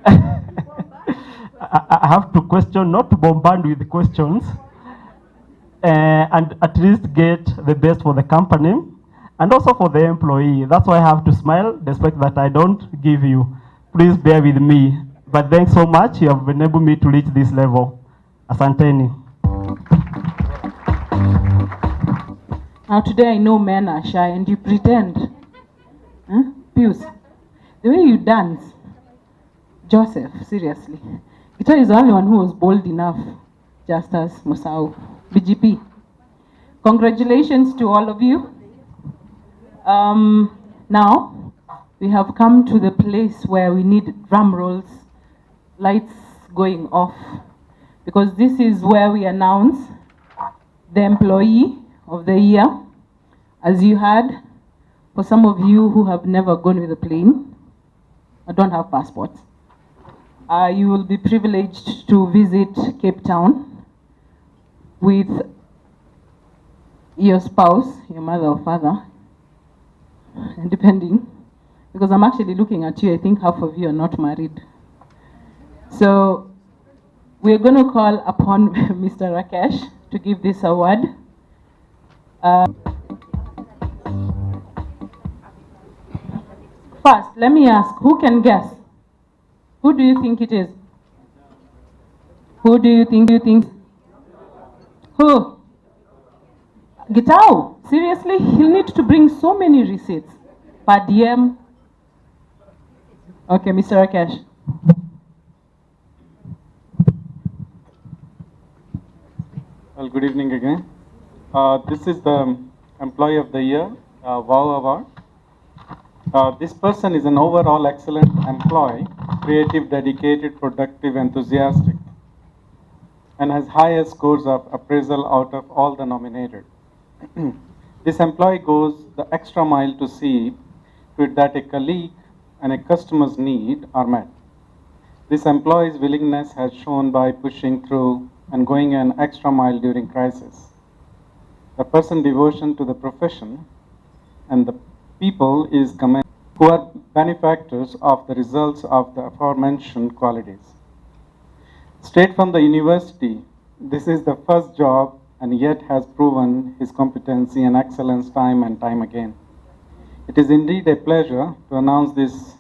I have to question, not to bombard with questions, and at least get the best for the company and also for the employee. That's why I have to smile, despite that I don't give you. Please bear with me. But thanks so much. You have enabled me to reach this level. Asanteni. Now today I know men are shy and you pretend. Huh? Pius, the way you dance, Joseph, seriously. Gita is the only one who was bold enough, just as Musau. BGP. Congratulations to all of you. Now, we have come to the place where we need drum rolls, lights going off, because this is where we announce the employee of the year. As you heard, for some of you who have never gone with a plane or don't have passports, you will be privileged to visit Cape Town with your spouse, your mother or father, depending, because I'm actually looking at you, I think half of you are not married. So we're going to call upon Mr. Rakesh to give this award. First, let me ask, who can guess? Who do you think it is? Who do you think Who? Gitao, seriously? He'll need to bring so many receipts per DM. Okay, Mr. Rakesh. Well, good evening again. This is the Employee of the Year, WOW Award. This person is an overall excellent employee, creative, dedicated, productive, enthusiastic, and has highest scores of appraisal out of all the nominated. This employee goes the extra mile to see to it that a colleague and a customer's need are met. This employee's willingness has shown by pushing through and going an extra mile during crisis. The person's devotion to the profession and the people is commended, who are benefactors of the results of the aforementioned qualities. Straight from the university, this is the first job and yet has proven his competency and excellence time and time again. It is indeed a pleasure to announce this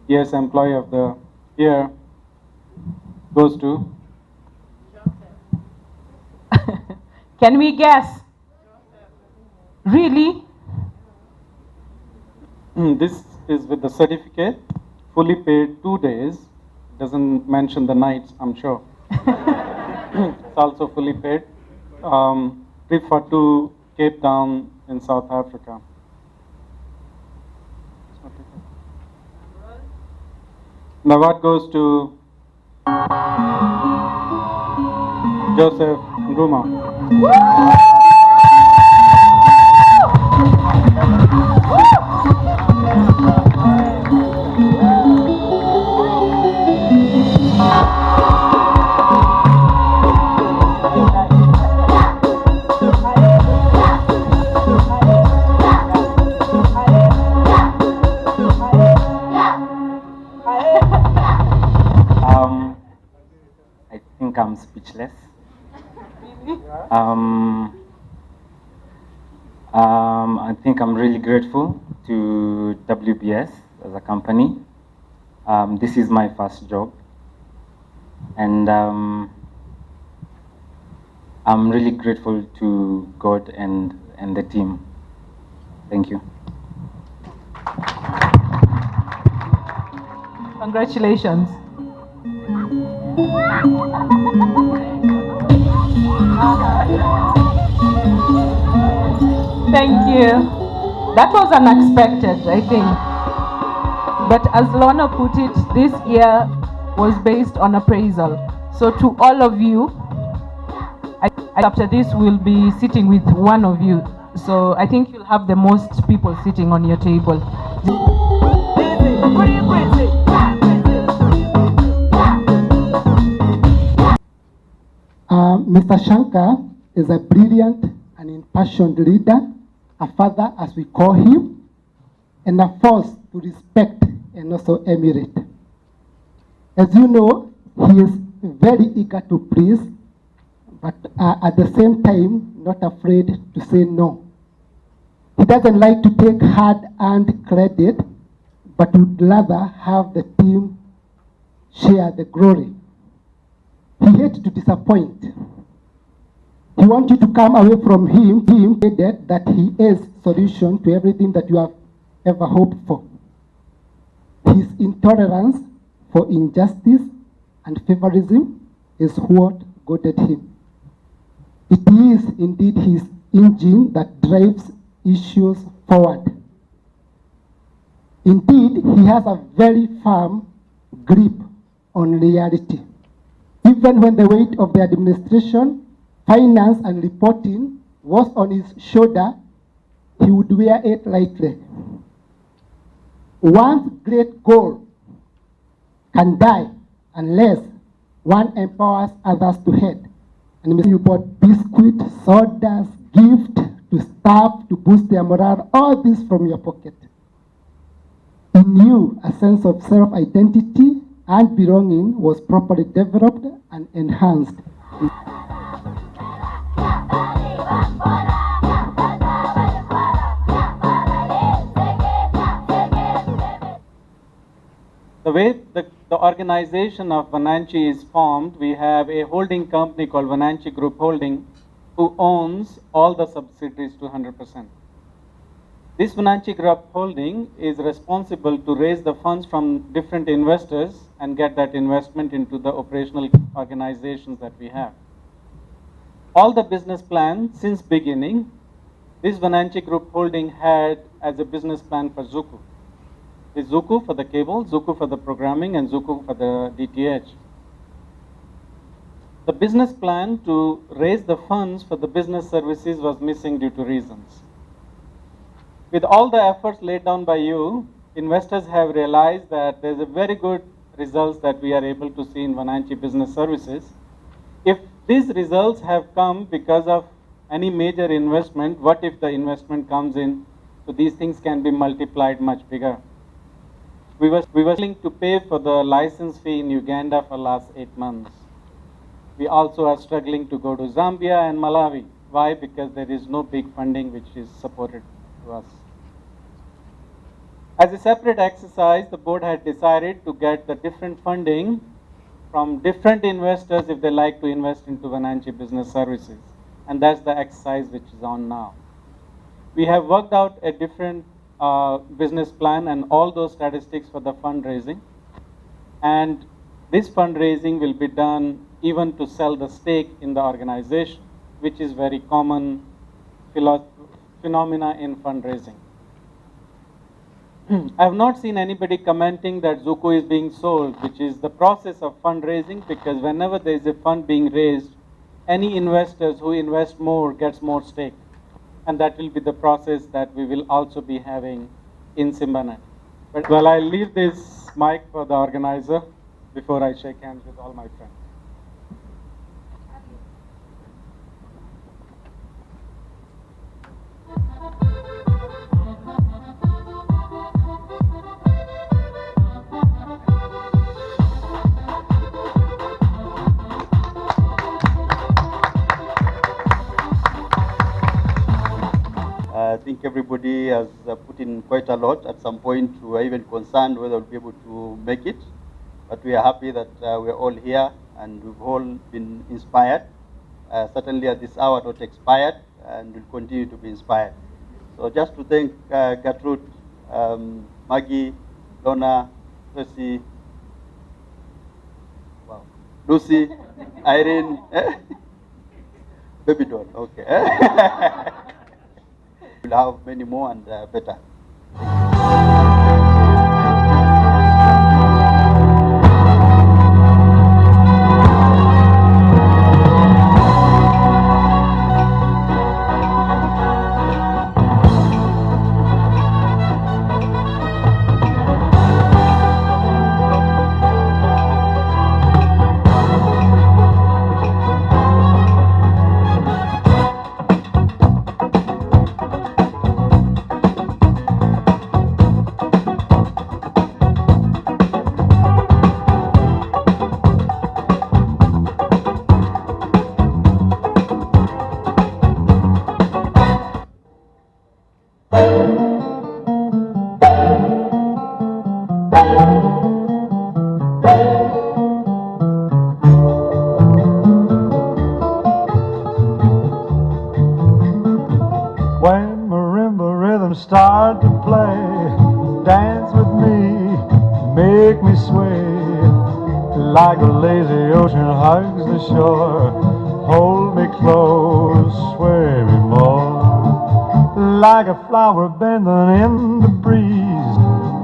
year's Employee of the Year goes to... Can we guess? Really? This is with the certificate, fully paid 2 days. Doesn't mention the nights, I'm sure. It's also fully paid. Trip to Cape Town in South Africa. The award goes to Joseph Nguma. I think I'm speechless. I think I'm really grateful to WBS as a company. This is my first job, and I'm really grateful to God and the team. Thank you. Congratulations. Thank you. That was unexpected, I think. But as Lorna put it, this year was based on appraisal. So to all of you, after this we'll be sitting with one of you. So I think you'll have the most people sitting on your table. Mr. Shankar is a brilliant and impassioned leader, a father as we call him, and a force to respect and also emulate. As you know, he is very eager to please, but at the same time, not afraid to say no. He doesn't like to take hard-earned credit, but would rather have the team share the glory. He hates to disappoint. He wants you to come away from him that he is solution to everything that you have ever hoped for. His intolerance for injustice and favorism is what goaded him. It is indeed his engine that drives issues forward. Indeed, he has a very firm grip on reality. Even when the weight of the administration, finance, and reporting was on his shoulder, he would wear it lightly. One great goal can die unless one empowers others to head. And you bought biscuits, sodas, gift to staff to boost their morale, all this from your pocket. In you, a sense of self-identity and belonging was properly developed and enhanced. The way the organization of Wananchi is formed, we have a holding company called Wananchi Group Holding, who owns all the subsidiaries to 100%. This Wananchi Group Holding is responsible to raise the funds from different investors and get that investment into the operational organizations that we have. All the business plans since beginning, this Wananchi Group Holding had as a business plan for Zuku. The Zuku for the cable, Zuku for the programming, and Zuku for the DTH. The business plan to raise the funds for the business services was missing due to reasons. With all the efforts laid down by you, investors have realized that there's a very good results that we are able to see in Wananchi Business Services. If these results have come because of any major investment, what if the investment comes in? So these things can be multiplied much bigger. We were willing to pay for the license fee in Uganda for last 8 months. We also are struggling to go to Zambia and Malawi. Why? Because there is no big funding which is supported to us. As a separate exercise, the board had decided to get the different funding from different investors if they like to invest into Wananchi Business Services. And that's the exercise which is on now. We have worked out a different business plan and all those statistics for the fundraising. And this fundraising will be done even to sell the stake in the organization, which is very common phenomena in fundraising. I have not seen anybody commenting that Zuku is being sold, which is the process of fundraising, because whenever there is a fund being raised, any investors who invest more gets more stake. And that will be the process that we will also be having in Simbanet. But well, I leave this mic for the organizer before I shake hands with all my friends. I think everybody has put in quite a lot. At some point, we were even concerned whether we'll be able to make it. But we are happy that we're all here and we've all been inspired. Certainly at this hour, not expired, and will continue to be inspired. So just to thank Gertrude, Maggie, Donna, Tracy, wow, Lucy, Irene, baby doll, okay. We'll have many more and better. like the lazy ocean hugs the shore. Hold me close, sway me more. Like a flower bending in the breeze,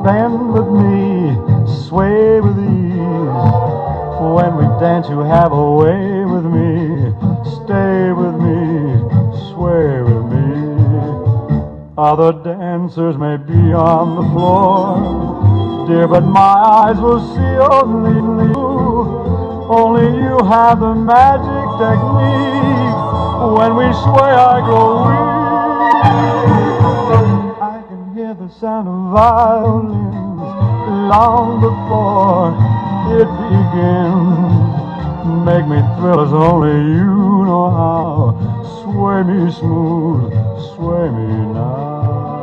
bend with me, sway with ease. When we dance, you have a way with me. Stay with me, sway with me. Other dancers may be on the floor, dear, but my eyes will see only you. Only you have the magic technique. When we sway, I grow weak. I can hear the sound of violins long before it begins. Make me thrill as only you know how. Sway me smooth, sway me now.